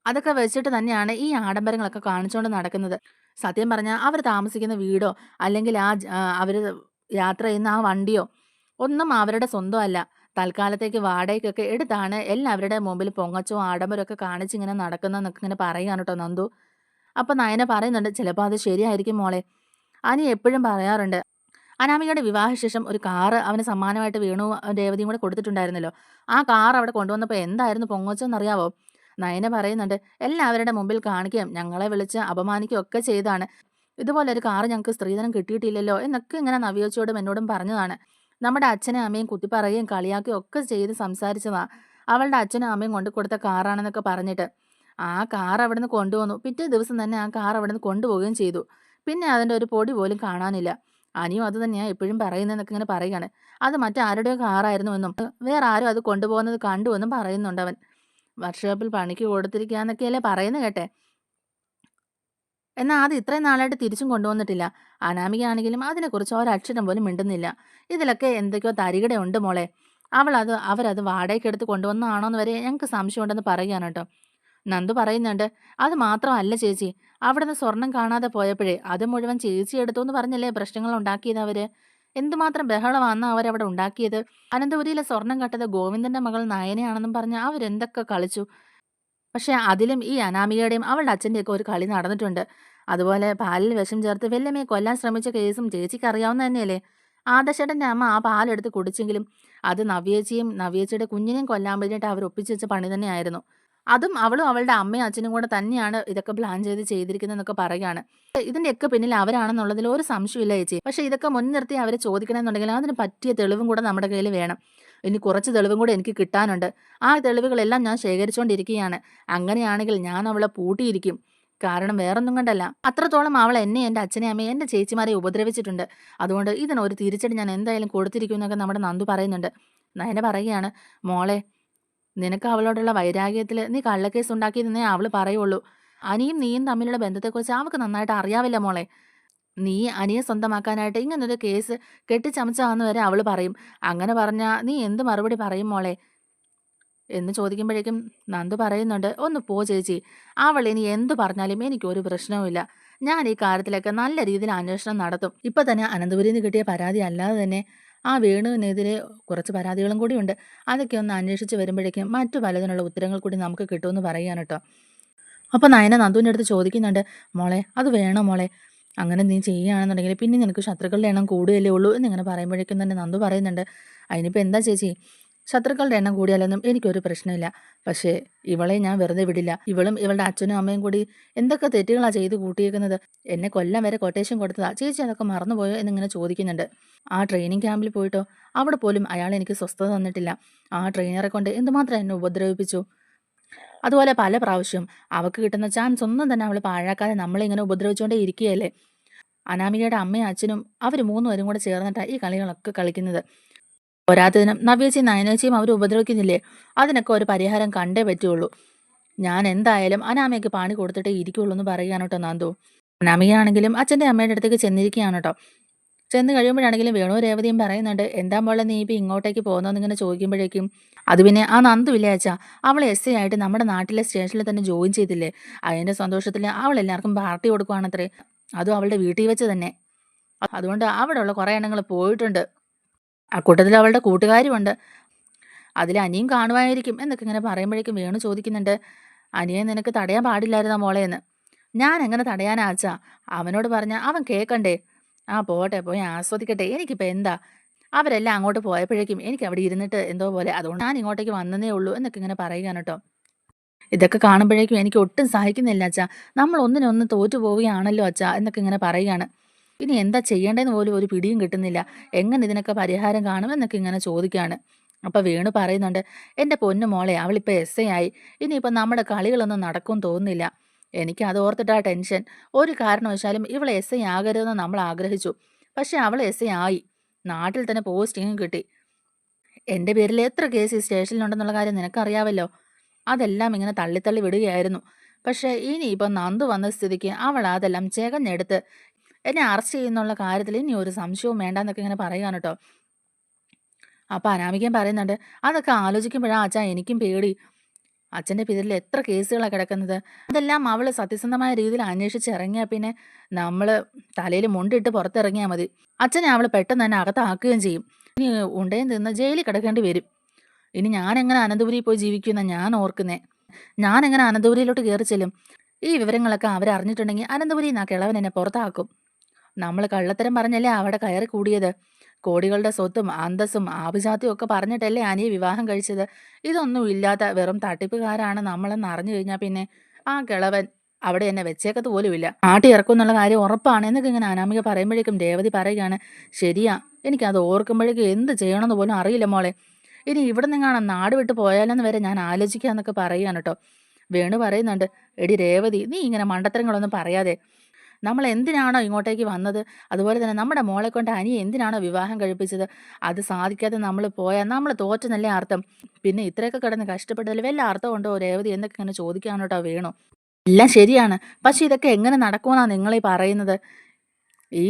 അതൊക്കെ വെച്ചിട്ട് തന്നെയാണ് ഈ ആഡംബരങ്ങളൊക്കെ കാണിച്ചുകൊണ്ട് നടക്കുന്നത്. സത്യം പറഞ്ഞാൽ അവർ താമസിക്കുന്ന വീടോ അല്ലെങ്കിൽ അവർ യാത്ര ചെയ്യുന്ന ആ വണ്ടിയോ ഒന്നും അവരുടെ സ്വന്തമല്ല. തൽക്കാലത്തേക്ക് വാടകയ്ക്കൊക്കെ എടുത്താണ് എല്ലാവരുടെ മുമ്പിൽ പൊങ്ങച്ചോ ആഡംബരമൊക്കെ കാണിച്ചിങ്ങനെ നടക്കുന്നതെന്നൊക്കെ ഇങ്ങനെ പറയുകയാണ് കേട്ടോ നന്ദു. അപ്പം നയന പറയുന്നുണ്ട്, ചിലപ്പോൾ അത് ശരിയായിരിക്കും മോളെ. അനി എപ്പോഴും പറയാറുണ്ട്, അനാമികയുടെ വിവാഹശേഷം ഒരു കാറ് അവന് സമ്മാനമായിട്ട് വേണു രേവതിയും കൂടെ കൊടുത്തിട്ടുണ്ടായിരുന്നല്ലോ. ആ കാർ അവിടെ കൊണ്ടുവന്നപ്പോൾ എന്തായിരുന്നു പൊങ്ങച്ചെന്നറിയാവോ? നയന പറയുന്നുണ്ട്, എല്ലാവരുടെ മുമ്പിൽ കാണിക്കുകയും ഞങ്ങളെ വിളിച്ച് അപമാനിക്കുകയും ഒക്കെ ചെയ്താണ്. ഇതുപോലെ ഒരു കാറ് ഞങ്ങൾക്ക് സ്ത്രീധനം കിട്ടിയിട്ടില്ലല്ലോ എന്നൊക്കെ ഇങ്ങനെ നവ്യോച്ചയോടും എന്നോടും പറഞ്ഞതാണ്. നമ്മുടെ അച്ഛനും അമ്മയും കുത്തിപ്പറയുകയും കളിയാക്കുകയും ഒക്കെ ചെയ്ത് സംസാരിച്ചതാ. അവളുടെ അച്ഛനും അമ്മയും കൊണ്ടു കൊടുത്ത കാറാണെന്നൊക്കെ പറഞ്ഞിട്ട്. ആ കാർ അവിടുന്ന് കൊണ്ടുവന്നു. പിറ്റേ ദിവസം തന്നെ ആ കാർ അവിടുന്ന് കൊണ്ടുപോവുകയും ചെയ്തു. പിന്നെ അതിൻ്റെ ഒരു പൊടി പോലും കാണാനില്ല. അനിയും അത് തന്നെയാ എപ്പോഴും പറയുന്നതെന്നൊക്കെ ഇങ്ങനെ പറയുകയാണ്. അത് മറ്റാരുടെയോ കാറായിരുന്നു എന്നും വേറെ ആരും അത് കൊണ്ടുപോകുന്നത് കണ്ടു എന്നും പറയുന്നുണ്ട് അവൻ. വർക്ക്ഷോപ്പിൽ പണിക്ക് കൊടുത്തിരിക്കുകയെന്നൊക്കെയല്ലേ പറയുന്നത് കേട്ടെ. എന്നാൽ അത് ഇത്രയും നാളായിട്ട് തിരിച്ചും കൊണ്ടുവന്നിട്ടില്ല. അനാമികയാണെങ്കിലും അതിനെക്കുറിച്ച് ഒരക്ഷരം പോലും മിണ്ടുന്നില്ല. ഇതിലൊക്കെ എന്തൊക്കെയോ തരികിടയുണ്ട് മോളെ. അവരത് വാടകയ്ക്കെടുത്ത് കൊണ്ടുവന്നതാണോന്ന് വരെ ഞങ്ങൾക്ക് സംശയമുണ്ടെന്ന് പറയുകയാണ് കേട്ടോ. നന്ദു പറയുന്നുണ്ട്, അത് മാത്രമല്ല ചേച്ചി, അവിടുന്ന് സ്വർണം കാണാതെ പോയപ്പോഴേ അത് മുഴുവൻ ചേച്ചി എടുത്തു എന്ന് പറഞ്ഞല്ലേ പ്രശ്നങ്ങൾ ഉണ്ടാക്കിയത് അവര്. എന്തുമാത്രം ബഹളമാണ് അവരവിടെ ഉണ്ടാക്കിയത്. അനന്തപുരിയിലെ സ്വർണം കട്ടത് ഗോവിന്ദന്റെ മകൾ നയനയാണെന്നും പറഞ്ഞ് അവരെന്തൊക്കെ കളിച്ചു. പക്ഷെ അതിലും ഈ അനാമികയുടെയും അവളുടെ അച്ഛൻ്റെയൊക്കെ ഒരു കളി നടന്നിട്ടുണ്ട്. അതുപോലെ പാലിൽ വിഷം ചേർത്ത് വല്യമ്മയെ കൊല്ലാൻ ശ്രമിച്ച കേസും ചേച്ചിക്ക് അറിയാവുന്ന തന്നെയല്ലേ. ആദർശേട്ടൻ്റെ അമ്മ ആ പാലെടുത്ത് കുടിച്ചെങ്കിലും അത് നവ്യേച്ചിയും നവ്യേച്ചിയുടെ കുഞ്ഞിനെയും കൊല്ലാൻ വേണ്ടിയിട്ട് അവർ ഒപ്പിച്ച് വെച്ച പണി തന്നെയായിരുന്നു. അതും അവളും അവളുടെ അമ്മയും അച്ഛനും കൂടെ തന്നെയാണ് ഇതൊക്കെ പ്ലാൻ ചെയ്തിരിക്കുന്നതെന്നൊക്കെ പറയുകയാണ്. ഇതിൻ്റെയൊക്കെ പിന്നിൽ അവരാണെന്നുള്ളതിൽ ഒരു സംശയമില്ല ചേച്ചി. പക്ഷേ ഇതൊക്കെ മുൻനിർത്തി അവരെ ചോദിക്കണമെന്നുണ്ടെങ്കിൽ അതിന് പറ്റിയ തെളിവും കൂടെ നമ്മുടെ കയ്യിൽ വേണം. ഇനി കുറച്ച് തെളിവും കൂടെ എനിക്ക് കിട്ടാനുണ്ട്. ആ തെളിവുകളെല്ലാം ഞാൻ ശേഖരിച്ചുകൊണ്ടിരിക്കുകയാണ്. അങ്ങനെയാണെങ്കിൽ ഞാൻ അവളെ പൂട്ടിയിരിക്കും. കാരണം വേറൊന്നും കൊണ്ടല്ല. അത്രത്തോളം അവൾ എന്നെ, എൻ്റെ അച്ഛനെ, അമ്മയെ, എൻ്റെ ചേച്ചിമാരെ ഉപദ്രവിച്ചിട്ടുണ്ട്. അതുകൊണ്ട് ഇതിനൊരു തിരിച്ചടി ഞാൻ എന്തായാലും കൊടുത്തിരിക്കും എന്നൊക്കെ നമ്മുടെ നന്ദു പറയുന്നുണ്ട്. നയന പറയുകയാണ്, മോളെ നിനക്ക് അവളോടുള്ള വൈരാഗ്യത്തിൽ നീ കള്ളക്കേസ് ഉണ്ടാക്കിയതെന്നേ അവള് പറയുള്ളൂ. അനിയും നീയും തമ്മിലുള്ള ബന്ധത്തെക്കുറിച്ച് അവൾക്ക് നന്നായിട്ട് അറിയാവില്ല മോളെ. നീ അനിയെ സ്വന്തമാക്കാനായിട്ട് ഇങ്ങനൊരു കേസ് കെട്ടിച്ചമച്ചാന്ന് വരെ അവള് പറയും. അങ്ങനെ പറഞ്ഞാ നീ എന്ത് മറുപടി പറയും മോളെ എന്ന് ചോദിക്കുമ്പോഴേക്കും നന്ദു പറയുന്നുണ്ട്, ഒന്ന് പോ ചേച്ചി, അവൾ ഇനി എന്തു പറഞ്ഞാലും എനിക്കൊരു പ്രശ്നവുമില്ല. ഞാൻ ഈ കാര്യത്തിലൊക്കെ നല്ല രീതിയിൽ അന്വേഷണം നടത്തും. ഇപ്പൊ തന്നെ അനന്തപുരിയിൽ നിന്ന് കിട്ടിയ പരാതി അല്ലാതെ തന്നെ ആ വേണുവിനെതിരെ കുറച്ച് പരാതികളും കൂടിയുണ്ട്. അതൊക്കെ ഒന്ന് അന്വേഷിച്ച് വരുമ്പോഴേക്കും മറ്റു പലതിനുള്ള ഉത്തരങ്ങൾ കൂടി നമുക്ക് കിട്ടുമെന്ന് പറയുകയാണ് കേട്ടോ. അപ്പോൾ നയന നന്ദുവിൻ്റെ അടുത്ത് ചോദിക്കുന്നുണ്ട്, മോളെ അത് വേണോ മോളെ, അങ്ങനെ നീ ചെയ്യുകയാണെന്നുണ്ടെങ്കിൽ പിന്നെ നിനക്ക് ശത്രുക്കളുടെ എണ്ണം കൂടുകയല്ലേ ഉള്ളൂ എന്നിങ്ങനെ പറയുമ്പോഴേക്കും തന്നെ നന്ദു പറയുന്നുണ്ട്, അതിനിപ്പോൾ എന്താ ചേച്ചി, ശത്രുക്കളുടെ എണ്ണം കൂടിയാലൊന്നും എനിക്കൊരു പ്രശ്നമില്ല. പക്ഷേ ഇവളെ ഞാൻ വെറുതെ വിടില്ല. ഇവളും ഇവളുടെ അച്ഛനും അമ്മയും കൂടി എന്തൊക്കെ തെറ്റുകളാണ് ചെയ്ത് കൂട്ടിയേക്കുന്നത്. എന്നെ കൊല്ലം വരെ കൊട്ടേഷൻ കൊടുത്തതാ, ചേച്ചി അതൊക്കെ മറന്നുപോയോ എന്നിങ്ങനെ ചോദിക്കുന്നുണ്ട്. ആ ട്രെയിനിങ് ക്യാമ്പിൽ പോയിട്ടോ, അവിടെ പോലും അയാൾ എനിക്ക് സ്വസ്ഥത തന്നിട്ടില്ല. ആ ട്രെയിനറെ കൊണ്ട് എന്തുമാത്രം എന്നെ ഉപദ്രവിപ്പിച്ചു. അതുപോലെ പല പ്രാവശ്യം അവൾക്ക് കിട്ടുന്ന ചാൻസ് ഒന്നും തന്നെ അവൾ പാഴാക്കാതെ നമ്മളിങ്ങനെ ഉപദ്രവിച്ചുകൊണ്ടേ ഇരിക്കുകയല്ലേ. അനാമികയുടെ അമ്മയും അച്ഛനും അവർ മൂന്നുപേരും കൂടെ ചേർന്നിട്ടാണ് ഈ കളികളൊക്കെ കളിക്കുന്നത്. പോരാത്തതിനും നവ്യേച്ചിയും നയനേച്ചിയും അവർ ഉപദ്രവിക്കുന്നില്ലേ, അതിനൊക്കെ ഒരു പരിഹാരം കണ്ടേ പറ്റുള്ളൂ. ഞാൻ എന്തായാലും അനാമയ്ക്ക് പണി കൊടുത്തിട്ടേ ഇരിക്കുള്ളൂ എന്ന് പറയുകയാണ് കേട്ടോ നന്ദു. അനാമികയാണെങ്കിലും അച്ഛൻ്റെ അമ്മയുടെ അടുത്തേക്ക് ചെന്നിരിക്കുകയാണ് കേട്ടോ. ചെന്ന് കഴിയുമ്പോഴാണെങ്കിലും വേണു രേവതിയും പറയുന്നുണ്ട്, എന്താ പോലെ നീ ഇപ്പം ഇങ്ങോട്ടേക്ക് പോകുന്നതെന്നിങ്ങനെ ചോദിക്കുമ്പോഴേക്കും അത് പിന്നെ ആ നന്ദു ഇല്ലേ അച്ഛാ, അവൾ എസ് ആയിട്ട് നമ്മുടെ നാട്ടിലെ സ്റ്റേഷനിൽ തന്നെ ജോയിൻ ചെയ്തില്ലേ, അതിൻ്റെ സന്തോഷത്തിൽ അവൾ എല്ലാവർക്കും പാർട്ടി കൊടുക്കുവാണത്രേ, അതും അവളുടെ വീട്ടിൽ വെച്ച് തന്നെ. അതുകൊണ്ട് അവിടെയുള്ള കുറേ എണ്ണങ്ങൾ പോയിട്ടുണ്ട്. ആ കൂട്ടത്തിൽ അവളുടെ കൂട്ടുകാരുമുണ്ട്, അതിൽ അനിയും കാണുമായിരിക്കും എന്നൊക്കെ ഇങ്ങനെ പറയുമ്പോഴേക്കും വേണു ചോദിക്കുന്നുണ്ട്, അനിയെ നിനക്ക് തടയാൻ പാടില്ലായിരുന്നോ മോളെ എന്ന്. ഞാൻ എങ്ങനെ തടയാനാ അച്ഛാ, അവനോട് പറഞ്ഞാൽ അവൻ കേൾക്കണ്ടേ. ആ പോട്ടെ, പോയി ആസ്വദിക്കട്ടെ, എനിക്കിപ്പോൾ എന്താ. അവരെല്ലാം അങ്ങോട്ട് പോയപ്പോഴേക്കും എനിക്ക് അവിടെ ഇരുന്നിട്ട് എന്തോ പോലെ, അതുകൊണ്ട് ഞാൻ ഇങ്ങോട്ടേക്ക് വന്നതേ ഉള്ളൂ എന്നൊക്കെ ഇങ്ങനെ പറയുകയാണ് കേട്ടോ. ഇതൊക്കെ കാണുമ്പോഴേക്കും എനിക്ക് ഒട്ടും സഹിക്കുന്നില്ല അച്ഛാ, നമ്മൾ ഒന്നിനൊന്ന് തോറ്റു പോവുകയാണല്ലോ അച്ഛാ എന്നൊക്കെ ഇങ്ങനെ പറയുകയാണ്. ഇനി എന്താ ചെയ്യേണ്ടതെന്ന് പോലും ഒരു പിടിയും കിട്ടുന്നില്ല, എങ്ങനെ ഇതിനൊക്കെ പരിഹാരം കാണുമെന്നൊക്കെ ഇങ്ങനെ ചോദിക്കുകയാണ്. അപ്പോൾ വേണു പറയുന്നുണ്ട്, എൻ്റെ പൊന്നു മോളെ അവളിപ്പോൾ എസ് ആയി, ഇനിയിപ്പോൾ നമ്മുടെ കളികളൊന്നും നടക്കും തോന്നുന്നില്ല. എനിക്ക് അത് ഓർത്തിട്ടാ ടെൻഷൻ. ഒരു കാരണവശാലും ഇവളെ എസ് ആകരുതെന്ന് നമ്മൾ ആഗ്രഹിച്ചു, പക്ഷെ അവൾ എസ് ആയി, നാട്ടിൽ തന്നെ പോസ്റ്റിങ്ങും കിട്ടി. എൻ്റെ പേരിൽ എത്ര കേസ് ഈ സ്റ്റേഷനിലുണ്ടെന്നുള്ള കാര്യം നിനക്കറിയാവല്ലോ. അതെല്ലാം ഇങ്ങനെ തള്ളിത്തള്ളി വിടുകയായിരുന്നു. പക്ഷേ ഇനിയിപ്പോൾ നന്ദു വന്ന സ്ഥിതിക്ക് അവൾ അതെല്ലാം ചേകഞ്ഞെടുത്ത് എന്നെ അറസ്റ്റ് ചെയ്യുന്നുള്ള കാര്യത്തിൽ ഇനി ഒരു സംശയവും വേണ്ടെന്നൊക്കെ ഇങ്ങനെ പറയുകയാണ് കേട്ടോ. അപ്പോൾ അനാമികയും പറയുന്നുണ്ട്, അതൊക്കെ ആലോചിക്കുമ്പോഴാണ് അച്ഛാ എനിക്കും പേടി. അച്ഛൻ്റെ പേരിൽ എത്ര കേസുകളാണ് കിടക്കുന്നത്, അതെല്ലാം അവൾ സത്യസന്ധമായ രീതിയിൽ അന്വേഷിച്ച് ഇറങ്ങിയാൽ പിന്നെ നമ്മൾ തലയിൽ മുണ്ടിട്ട് പുറത്തിറങ്ങിയാൽ മതി. അച്ഛനെ അവൾ പെട്ടെന്ന് തന്നെ അകത്താക്കുകയും ചെയ്യും. ഇനി ഉണ്ടേം തിന്ന് ജയിലിൽ കിടക്കേണ്ടി വരും. ഇനി ഞാനെങ്ങനെ അനന്തപുരി പോയി ജീവിക്കുമെന്നാണ് ഞാൻ ഓർക്കുന്നേ. ഞാനെങ്ങനെ അനന്തപുരിയിലോട്ട് കയറി ചെല്ലും. ഈ വിവരങ്ങളൊക്കെ അവരറിഞ്ഞിട്ടുണ്ടെങ്കിൽ അനന്തപുരിയിൽ നിന്ന് ആ കിളവൻ എന്നെ പുറത്താക്കും. നമ്മൾ കള്ളത്തരം പറഞ്ഞല്ലേ അവിടെ കയറി കൂടിയത്. കോടികളുടെ സ്വത്തും അന്തസ്സും ആഭിജാത്യവും ഒക്കെ പറഞ്ഞിട്ടല്ലേ അനിയെ വിവാഹം കഴിച്ചത്. ഇതൊന്നും ഇല്ലാത്ത വെറും തട്ടിപ്പുകാരാണ് നമ്മളെന്ന് അറിഞ്ഞു കഴിഞ്ഞാൽ പിന്നെ ആ കിളവൻ അവിടെ എന്നെ വെച്ചേക്കത്ത് പോലുമില്ല. ആട്ടി ഇറക്കും എന്നുള്ള കാര്യം ഉറപ്പാണ് എന്നൊക്കെ ഇങ്ങനെ അനാമിക പറയുമ്പോഴേക്കും രേവതി പറയുകയാണ്, ശരിയാ, എനിക്കത് ഓർക്കുമ്പോഴേക്കും എന്ത് ചെയ്യണമെന്ന് പോലും അറിയില്ല മോളെ. ഇനി ഇവിടെ നിന്നാണ് നാട് വിട്ട് പോയാലെന്ന് വരെ ഞാൻ ആലോചിക്കാന്നൊക്കെ പറയുകയാണ് കേട്ടോ. വേണു പറയുന്നുണ്ട്, എടി രേവതി, നീ ഇങ്ങനെ മണ്ടത്തരങ്ങളൊന്നും പറയാതെ. നമ്മൾ എന്തിനാണോ ഇങ്ങോട്ടേക്ക് വന്നത്, അതുപോലെ തന്നെ നമ്മുടെ മോളെ കൊണ്ട് അനിയെ എന്തിനാണോ വിവാഹം കഴിപ്പിച്ചത്, അത് സാധിക്കാതെ നമ്മൾ പോയാൽ നമ്മൾ തോറ്റെന്നല്ലേ അർത്ഥം. പിന്നെ ഇത്രയൊക്കെ കിടന്ന് കഷ്ടപ്പെട്ടതിൽ വല്ല അർത്ഥമുണ്ടോ രേവതി എന്നൊക്കെ ഇങ്ങനെ ചോദിക്കാണ് കേട്ടോ വേണു. എല്ലാം ശരിയാണ്, പക്ഷെ ഇതൊക്കെ എങ്ങനെ നടക്കുമെന്നാണ് നിങ്ങളീ പറയുന്നത്. ഈ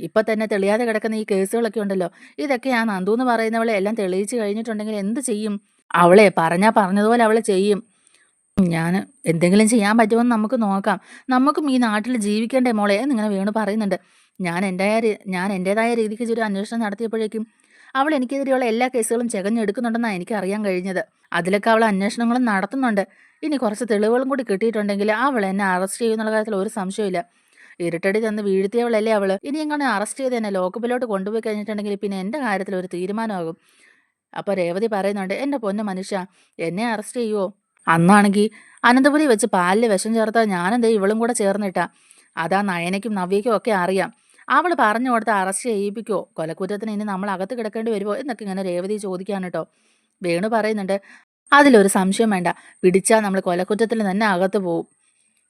ഇപ്പം തന്നെ തെളിയാതെ കിടക്കുന്ന ഈ കേസുകളൊക്കെ ഉണ്ടല്ലോ, ഇതൊക്കെ ആ നന്ദു എന്ന് പറയുന്നവളെ എല്ലാം തെളിയിച്ച് കഴിഞ്ഞിട്ടുണ്ടെങ്കിൽ എന്ത് ചെയ്യും? അവളെ പറഞ്ഞാൽ പറഞ്ഞതുപോലെ അവൾ ചെയ്യും. ഞാൻ എന്തെങ്കിലും ചെയ്യാൻ പറ്റുമെന്ന് നമുക്ക് നോക്കാം. നമുക്കും ഈ നാട്ടിൽ ജീവിക്കണ്ടേ മോളെ എന്നിങ്ങനെ വേണു പറയുന്നുണ്ട്. ഞാൻ എൻ്റെതായ രീതിക്ക് ഒരു അന്വേഷണം നടത്തിയപ്പോഴേക്കും അവൾ എനിക്കെതിരെയുള്ള എല്ലാ കേസുകളും ചെകഞ്ഞെടുക്കുന്നുണ്ടെന്നാണ് എനിക്ക് അറിയാൻ കഴിഞ്ഞത്. അതിലൊക്കെ അവൾ അന്വേഷണങ്ങളും നടത്തുന്നുണ്ട്. ഇനി കുറച്ച് തെളിവുകളും കൂടി കിട്ടിയിട്ടുണ്ടെങ്കിൽ അവൾ എന്നെ അറസ്റ്റ് ചെയ്യുന്നുള്ള കാര്യത്തിൽ ഒരു സംശയമില്ല. ഇരുട്ടടി തന്ന് വീഴ്ത്തിയവളല്ലേ അവള്. ഇനി എങ്ങനെ അറസ്റ്റ് ചെയ്ത് എന്നെ ലോക്കപ്പിലോട്ട് കൊണ്ടുപോയി കഴിഞ്ഞിട്ടുണ്ടെങ്കിൽ പിന്നെ എൻ്റെ കാര്യത്തിൽ ഒരു തീരുമാനമാകും. അപ്പോൾ രേവതി പറയുന്നുണ്ട്, എൻ്റെ പൊന്നു മനുഷ്യ, എന്നെ അറസ്റ്റ് ചെയ്യുമോ? അന്നാണെങ്കിൽ അനന്തപുരി വെച്ച് പാലിൽ വിഷം ചേർത്ത ഞാനെന്തേ ഇവളും കൂടെ ചേർന്നിട്ടാ. അതാ നയനയ്ക്കും നവ്യയ്ക്കും ഒക്കെ അറിയാം. അവൾ പറഞ്ഞു കൊടുത്ത് അറസ്റ്റ് ചെയ്യിപ്പിക്കുമോ, കൊലക്കുറ്റത്തിന് ഇനി നമ്മൾ അകത്ത് കിടക്കേണ്ടി വരുമോ എന്നൊക്കെ ഇങ്ങനെ രേവതി ചോദിക്കാണ് കേട്ടോ. വേണു പറയുന്നുണ്ട്, അതിലൊരു സംശയം വേണ്ട, പിടിച്ചാൽ നമ്മൾ കൊലക്കുറ്റത്തിൽ തന്നെ അകത്ത് പോവും.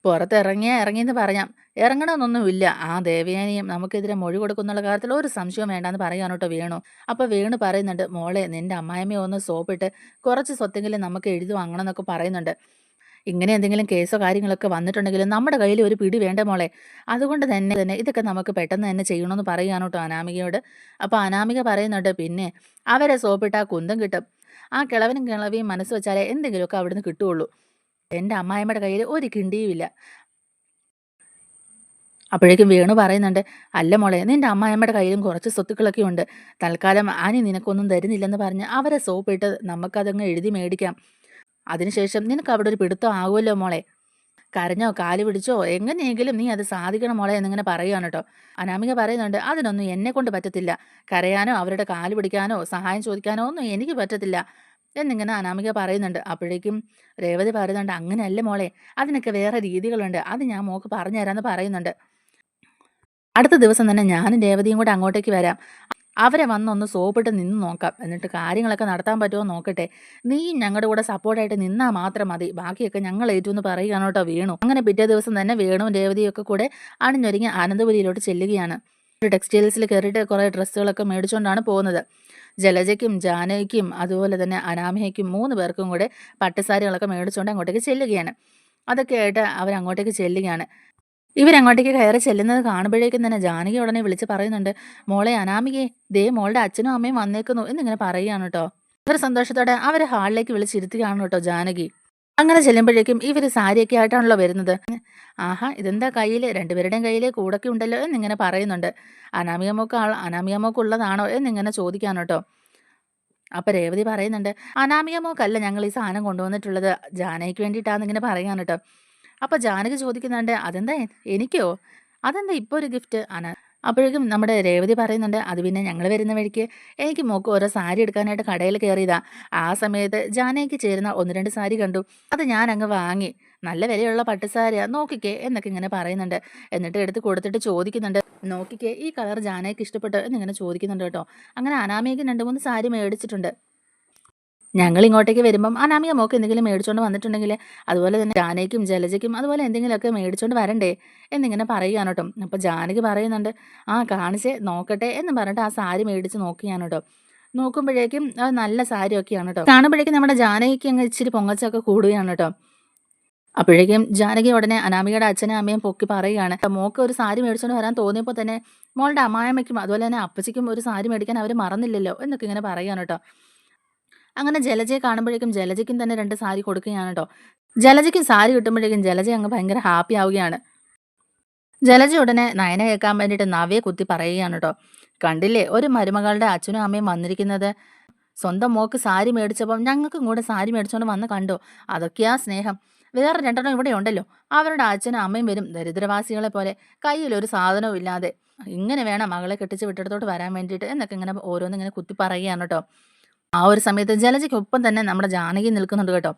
പുറത്തിറങ്ങിയാൽ ഇറങ്ങിയെന്ന് പറയാം, ഇറങ്ങണമെന്നൊന്നുമില്ല. ആ ദേവയാനിയും നമുക്കെതിരെ മൊഴി കൊടുക്കുന്നുള്ള കാര്യത്തിൽ ഒരു സംശയവും വേണ്ടാന്ന് പറയാൻ കേട്ടോ വേണു. അപ്പോൾ വേണു പറയുന്നുണ്ട്, മോളെ നിൻ്റെ അമ്മായിമ്മയെ ഒന്ന് സോപ്പിട്ട് കുറച്ച് സ്വത്തെങ്കിലും നമുക്ക് എഴുതി വാങ്ങണം എന്നൊക്കെ പറയുന്നുണ്ട്. ഇങ്ങനെ എന്തെങ്കിലും കേസോ കാര്യങ്ങളൊക്കെ വന്നിട്ടുണ്ടെങ്കിലും നമ്മുടെ കയ്യിൽ ഒരു പിടി വേണ്ട മോളെ. അതുകൊണ്ട് തന്നെ ഇതൊക്കെ നമുക്ക് പെട്ടെന്ന് തന്നെ ചെയ്യണമെന്ന് പറയുകയാണ് കേട്ടോ അനാമികയോട്. അപ്പോൾ അനാമിക പറയുന്നുണ്ട്, പിന്നെ അവരെ സോപ്പിട്ട് ആ കുന്തം കിട്ടും. ആ കിളവനും കിളവിയും മനസ്സ് വെച്ചാലേ എന്തെങ്കിലുമൊക്കെ അവിടുന്ന് കിട്ടുകയുള്ളൂ. എൻ്റെ അമ്മായിമ്മയുടെ കയ്യിൽ ഒരു കിണ്ടിയുമില്ല. അപ്പോഴേക്കും വേണു പറയുന്നുണ്ട്, അല്ല മോളെ, നിൻ്റെ അമ്മായിമ്മയുടെ കയ്യിലും കുറച്ച് സ്വത്തുക്കളൊക്കെ ഉണ്ട്. തൽക്കാലം അനി നിനക്കൊന്നും തരുന്നില്ലെന്ന് പറഞ്ഞ് അവരെ സോപ്പിട്ട് നമുക്കതങ്ങ് എഴുതി മേടിക്കാം. അതിനുശേഷം നിനക്ക് അവിടെ ഒരു പിടുത്തം ആകുമല്ലോ മോളെ. കരഞ്ഞോ കാല് പിടിച്ചോ എങ്ങനെയെങ്കിലും നീ അത് സാധിക്കണം മോളെ എന്നിങ്ങനെ പറയുകയാണ് കേട്ടോ. അനാമിക പറയുന്നുണ്ട്, അതിനൊന്നും എന്നെ കൊണ്ട് പറ്റത്തില്ല. കരയാനോ അവരുടെ കാല് പിടിക്കാനോ സഹായം ചോദിക്കാനോ ഒന്നും എനിക്ക് പറ്റത്തില്ല എന്നിങ്ങനെ അനാമിക പറയുന്നുണ്ട്. അപ്പോഴേക്കും രേവതി പറയുന്നുണ്ട്, അങ്ങനെയല്ല മോളെ, അതിനൊക്കെ വേറെ രീതികളുണ്ട്, അത് ഞാൻ മോൾക്ക് പറഞ്ഞു തരാമെന്ന് പറയുന്നുണ്ട്. അടുത്ത ദിവസം തന്നെ ഞാനും രേവതിയും കൂടെ അങ്ങോട്ടേക്ക് വരാം. അവരെ വന്നൊന്ന് സോപ്പിട്ട് നിന്ന് നോക്കാം. എന്നിട്ട് കാര്യങ്ങളൊക്കെ നടത്താൻ പറ്റുമോ നോക്കട്ടെ. നീയും ഞങ്ങളുടെ കൂടെ സപ്പോർട്ടായിട്ട് നിന്നാൽ മാത്രം മതി. ബാക്കിയൊക്കെ ഞങ്ങൾ ഏറ്റുമെന്ന് പറയുകയാണ് കേട്ടോ വേണു. അങ്ങനെ പിറ്റേ ദിവസം തന്നെ വേണുവും രേവതിയും ഒക്കെ കൂടെ അണിഞ്ഞൊരുങ്ങി ആനന്ദപുരിയിലോട്ട് ചെല്ലുകയാണ്. ഒരു ടെക്സ്റ്റൈൽസിൽ കയറിയിട്ട് കുറേ ഡ്രസ്സുകളൊക്കെ മേടിച്ചുകൊണ്ടാണ് പോകുന്നത്. ജലജയ്ക്കും ജാനകിക്കും അതുപോലെ തന്നെ അനാമികയ്ക്കും 3 പേർക്കും കൂടെ പട്ടുസാരികളൊക്കെ മേടിച്ചുകൊണ്ട് അങ്ങോട്ടേക്ക് ചെല്ലുകയാണ്. അതൊക്കെ ആയിട്ട് അവരങ്ങോട്ടേക്ക് ചെല്ലുകയാണ്. ഇവരങ്ങോട്ടേക്ക് കയറി ചെല്ലുന്നത് കാണുമ്പോഴേക്കും തന്നെ ജാനകി ഉടനെ വിളിച്ച് പറയുന്നുണ്ട്, മോളെ അനാമികയെ, ദേ മോളുടെ അച്ഛനും അമ്മയും വന്നേക്കുന്നു എന്നിങ്ങനെ പറയുകയാണ് കേട്ടോ. വളരെ സന്തോഷത്തോടെ അവരെ ഹാളിലേക്ക് വിളിച്ചിരുത്തുകയാണ് കേട്ടോ ജാനകി. അങ്ങനെ ചെല്ലുമ്പോഴേക്കും ഇവർ സാരിയൊക്കെ ആയിട്ടാണല്ലോ വരുന്നത്. ആഹാ, ഇതെന്താ കയ്യിൽ, രണ്ടുപേരുടെയും കയ്യിൽ കൂടൊക്കെ ഉണ്ടല്ലോ എന്നിങ്ങനെ പറയുന്നുണ്ട്. അനാമിക മോക്കുള്ളതാണോ എന്നിങ്ങനെ ചോദിക്കാണ് കേട്ടോ. അപ്പൊ രേവതി പറയുന്നുണ്ട്, അനാമിക മോക്കല്ല ഞങ്ങൾ ഈ സാധനം കൊണ്ടുവന്നിട്ടുള്ളത്, ജാനകിക്ക് വേണ്ടിയിട്ടാന്ന് ഇങ്ങനെ പറയാൻ കേട്ടോ. അപ്പൊ ജാനകി ചോദിക്കുന്നുണ്ട്, അതെന്താ എനിക്കോ, അതെന്താ ഇപ്പൊ ഒരു ഗിഫ്റ്റ് അപ്പോഴേക്കും നമ്മുടെ രേവതി പറയുന്നുണ്ട്, അത് പിന്നെ ഞങ്ങൾ വരുന്ന വഴിക്ക് എനിക്ക് മോക്ക് ഓരോ സാരി എടുക്കാനായിട്ട് കടയിൽ കയറിയതാ. ആ സമയത്ത് ജാനകിക്ക് ചേരുന്ന 1-2 സാരി കണ്ടു, അത് ഞാൻ അങ്ങ് വാങ്ങി. നല്ല വിലയുള്ള പട്ടുസാരിയാ, നോക്കിക്കേ എന്നൊക്കെ ഇങ്ങനെ പറയുന്നുണ്ട്. എന്നിട്ട് എടുത്ത് കൊടുത്തിട്ട് ചോദിക്കുന്നുണ്ട്, നോക്കിക്കേ ഈ കളർ ജാനകിക്ക് ഇഷ്ടപ്പെട്ടോ എന്നിങ്ങനെ ചോദിക്കുന്നുണ്ട് കേട്ടോ. അങ്ങനെ അനാമികയ്ക്ക് 2-3 സാരി മേടിച്ചിട്ടുണ്ട്. ഞങ്ങൾ ഇങ്ങോട്ടേക്ക് വരുമ്പം അനാമിക മോക്ക് എന്തെങ്കിലും മേടിച്ചോണ്ട് വന്നിട്ടുണ്ടെങ്കിൽ അതുപോലെ തന്നെ ജാനകിക്കും ജലജയ്ക്കും അതുപോലെ എന്തെങ്കിലുമൊക്കെ മേടിച്ചോണ്ട് വരണ്ടേ എന്നിങ്ങനെ പറയുകയാണ് കേട്ടോ. അപ്പോൾ ജാനകി പറയുന്നുണ്ട്, ആ കാണിച്ചേ നോക്കട്ടെ എന്ന് പറഞ്ഞിട്ട് ആ സാരി മേടിച്ച് നോക്കിയാണ് കേട്ടോ. നോക്കുമ്പോഴേക്കും അത് നല്ല സാരിയൊക്കെയാണ് കേട്ടോ. കാണുമ്പോഴേക്കും നമ്മുടെ ജാനകിക്ക് അങ്ങ് ഇച്ചിരി പൊങ്ങച്ചൊക്കെ കൂടുകയാണ് കേട്ടോ. അപ്പോഴേക്കും ജാനകി ഉടനെ അനാമികയുടെ അച്ഛനും അമ്മയും പൊക്കി പറയുകയാണ്, മോക്ക് ഒരു സാരി മേടിച്ചോണ്ട് വരാൻ തോന്നിയപ്പോൾ തന്നെ മോളുടെ അമ്മായിയമ്മയ്ക്കും അതുപോലെ തന്നെ അപ്പച്ചിക്കും ഒരു സാരി മേടിക്കാൻ അവർ മറന്നില്ലല്ലോ എന്നൊക്കെ ഇങ്ങനെ പറയുകയാണ് കേട്ടോ. അങ്ങനെ ജലജയെ കാണുമ്പോഴേക്കും ജലജയ്ക്കും തന്നെ 2 സാരി കൊടുക്കുകയാണ് കേട്ടോ. ജലജയ്ക്കും സാരി കിട്ടുമ്പോഴേക്കും ജലജ അങ്ങ് ഭയങ്കര ഹാപ്പി ആവുകയാണ്. ജലജ ഉടനെ നയന കേൾക്കാൻ വേണ്ടിയിട്ട് നവ്യെ കുത്തി പറയുകയാണ് കേട്ടോ. കണ്ടില്ലേ ഒരു മരുമകളുടെ അച്ഛനും അമ്മയും വന്നിരിക്കുന്നത്, സ്വന്തം മോക്ക് സാരി മേടിച്ചപ്പം ഞങ്ങൾക്കും കൂടെ സാരി മേടിച്ചോണ്ട് വന്ന് കണ്ടോ, അതൊക്കെയാ സ്നേഹം. വേറെ 2 ഇവിടെ ഉണ്ടല്ലോ, അവരുടെ അച്ഛനും അമ്മയും വരും ദരിദ്രവാസികളെ പോലെ, കയ്യിലൊരു സാധനവും ഇല്ലാതെ. ഇങ്ങനെ വേണം മകളെ കെട്ടിച്ച് വിട്ടിടത്തോട്ട് വരാൻ വേണ്ടിയിട്ട് എന്നൊക്കെ ഇങ്ങനെ ഓരോന്നിങ്ങനെ കുത്തി പറയുകയാണ് കേട്ടോ. ആ ഒരു സമയത്ത് ജലജയ്ക്കൊപ്പം തന്നെ നമ്മുടെ ജാനകി നിൽക്കുന്നുണ്ട് കേട്ടോ.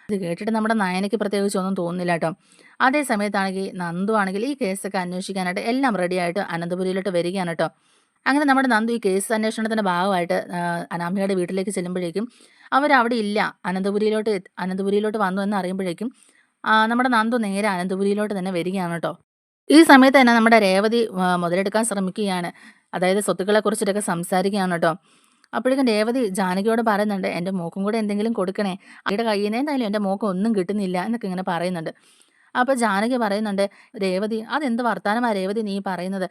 ഇത് കേട്ടിട്ട് നമ്മുടെ നയനയ്ക്ക് പ്രത്യേകിച്ചൊന്നും തോന്നുന്നില്ല കേട്ടോ. അതേ സമയത്താണെങ്കിൽ നന്ദു ആണെങ്കിൽ ഈ കേസൊക്കെ അന്വേഷിക്കാനായിട്ട് എല്ലാം റെഡിയായിട്ട് അനന്തപുരിയിലോട്ട് വരികയാണ് കേട്ടോ. അങ്ങനെ നമ്മുടെ നന്ദു ഈ കേസ് അന്വേഷണത്തിൻ്റെ ഭാഗമായിട്ട് അനാമികയുടെ വീട്ടിലേക്ക് ചെല്ലുമ്പോഴേക്കും അവരവിടെ ഇല്ല, അനന്തപുരിയിലോട്ട് വന്നു എന്ന് അറിയുമ്പോഴേക്കും നമ്മുടെ നന്ദു നേരെ അനന്തപുരിയിലോട്ട് തന്നെ വരികയാണ് കേട്ടോ. ഈ സമയത്ത് തന്നെ നമ്മുടെ രേവതി മുതലെടുക്കാൻ ശ്രമിക്കുകയാണ്. അതായത് സ്വത്തുക്കളെ കുറിച്ചിട്ടൊക്കെ സംസാരിക്കുകയാണ് കേട്ടോ. അപ്പോഴേക്കും രേവതി ജാനകിയോട് പറയുന്നുണ്ട്, എൻ്റെ മോക്കും കൂടെ എന്തെങ്കിലും കൊടുക്കണേ, അവരുടെ കയ്യിൽ നിന്ന് എന്തായാലും എൻ്റെ മോക്ക് ഒന്നും കിട്ടുന്നില്ല എന്നൊക്കെ ഇങ്ങനെ പറയുന്നുണ്ട്. അപ്പോൾ ജാനകി പറയുന്നുണ്ട്, രേവതി അതെന്ത് വർത്താനമാ രേവതി നീ പറയുന്നത്,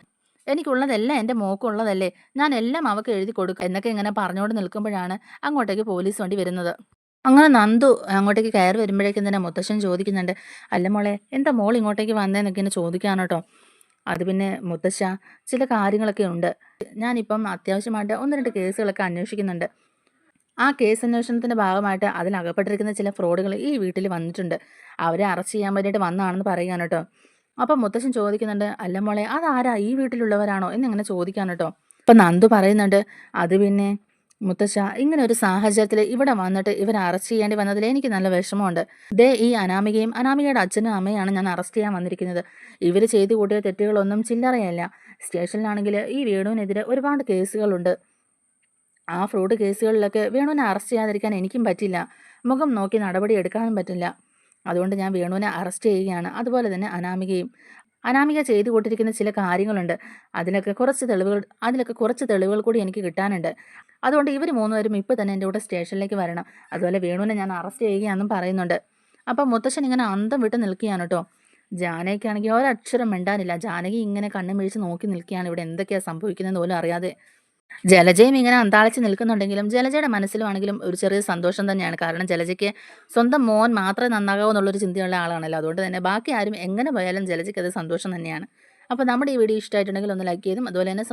എനിക്കുള്ളതെല്ലാം എൻ്റെ മോക്കുള്ളതല്ലേ, ഞാൻ എല്ലാം അവൾക്ക് എഴുതി കൊടുക്കും എന്നൊക്കെ ഇങ്ങനെ പറഞ്ഞുകൊണ്ട് നിൽക്കുമ്പോഴാണ് അങ്ങോട്ടേക്ക് പോലീസ് വണ്ടി വരുന്നത്. അങ്ങനെ നന്ദു അങ്ങോട്ടേക്ക് കയറി വരുമ്പോഴേക്കും തന്നെ മുത്തശ്ശൻ ചോദിക്കുന്നുണ്ട്, അല്ല മോളെ എന്താ മോൾ ഇങ്ങോട്ടേക്ക് വന്നതെന്നൊക്കെ ഇങ്ങനെ ചോദിക്കാണ് കേട്ടോ. അത് പിന്നെ മുത്തശ്ശ, ചില കാര്യങ്ങളൊക്കെ ഉണ്ട്, ഞാനിപ്പം അത്യാവശ്യമായിട്ട് 1-2 കേസുകളൊക്കെ അന്വേഷിക്കുന്നുണ്ട്. ആ കേസ് അന്വേഷണത്തിൻ്റെ ഭാഗമായിട്ട് അതിലകപ്പെട്ടിരിക്കുന്ന ചില ഫ്രോഡുകൾ ഈ വീട്ടിൽ വന്നിട്ടുണ്ട്, അവരെ അറസ്റ്റ് ചെയ്യാൻ വേണ്ടിയിട്ട് വന്നതാണെന്ന് പറയുകയാണ് കേട്ടോ. അപ്പം മുത്തശ്ശൻ ചോദിക്കുന്നുണ്ട്, അല്ല മോളെ അതാരാ, ഈ വീട്ടിലുള്ളവരാണോ എന്നിങ്ങനെ ചോദിക്കാണ് കേട്ടോ. അപ്പം നന്ദു പറയുന്നുണ്ട്, അത് പിന്നെ മുത്തശ്ശ, ഇങ്ങനെ ഒരു സാഹചര്യത്തിൽ ഇവിടെ വന്നിട്ട് ഇവരെ അറസ്റ്റ് ചെയ്യേണ്ടി വന്നതിൽ എനിക്ക് നല്ല വിഷമമുണ്ട്. ദേ ഈ അനാമികയും അനാമികയുടെ അച്ഛനും അമ്മയാണ് ഞാൻ അറസ്റ്റ് ചെയ്യാൻ വന്നിരിക്കുന്നത്. ഇവർ ചെയ്തു കൂട്ടിയ തെറ്റുകളൊന്നും ചില്ലറയല്ല. സ്റ്റേഷനിലാണെങ്കിൽ ഈ വേണുവിനെതിരെ ഒരുപാട് കേസുകളുണ്ട്. ആ ഫ്രോഡ് കേസുകളിലൊക്കെ വേണുവിനെ അറസ്റ്റ് ചെയ്യാതിരിക്കാൻ എനിക്കും പറ്റില്ല, മുഖം നോക്കി നടപടി എടുക്കാനും പറ്റില്ല. അതുകൊണ്ട് ഞാൻ വേണുവിനെ അറസ്റ്റ് ചെയ്യുകയാണ്. അതുപോലെ തന്നെ അനാമിക ചെയ്തു കൂട്ടിരിക്കുന്ന ചില കാര്യങ്ങളുണ്ട്, അതിലൊക്കെ കുറച്ച് തെളിവുകൾ കൂടി എനിക്ക് കിട്ടാനുണ്ട്. അതുകൊണ്ട് ഇവർ 3 പേരും ഇപ്പോൾ തന്നെ എൻ്റെ കൂടെ സ്റ്റേഷനിലേക്ക് വരണം. അതുപോലെ വേണുവിനെ ഞാൻ അറസ്റ്റ് ചെയ്യുകയാണെന്നും പറയുന്നുണ്ട്. അപ്പം മുത്തശ്ശൻ ഇങ്ങനെ അന്തം വിട്ട് നിൽക്കുകയാണ് കേട്ടോ. ജാനകിക്കാണെങ്കിൽ ഒരക്ഷരം മിണ്ടാനില്ല. ജാനകി ഇങ്ങനെ കണ്ണും മിഴിച്ച് നോക്കി നിൽക്കുകയാണ്, ഇവിടെ എന്തൊക്കെയാണ് സംഭവിക്കുന്നതെന്ന് പോലും അറിയാതെ. ജലജയും ഇങ്ങനെ അന്താളിച്ച് നിൽക്കുന്നുണ്ടെങ്കിലും ജലജയുടെ മനസ്സിലുമാണെങ്കിലും ഒരു ചെറിയ സന്തോഷം തന്നെയാണ്. കാരണം ജലജയ്ക്ക് സ്വന്തം മോൻ മാത്രമേ നന്നാകാവൂ എന്നുള്ളൊരു ചിന്തയുള്ള ആളാണല്ലോ. അതുകൊണ്ട് തന്നെ ബാക്കി ആരും എങ്ങനെ പോയാലും ജലജയ്ക്ക് അത് സന്തോഷം തന്നെയാണ്. അപ്പോൾ നമ്മുടെ ഈ വീഡിയോ ഇഷ്ടമായിട്ടുണ്ടെങ്കിൽ ഒന്ന് ലൈക്ക് ചെയ്തും അതുപോലെ തന്നെ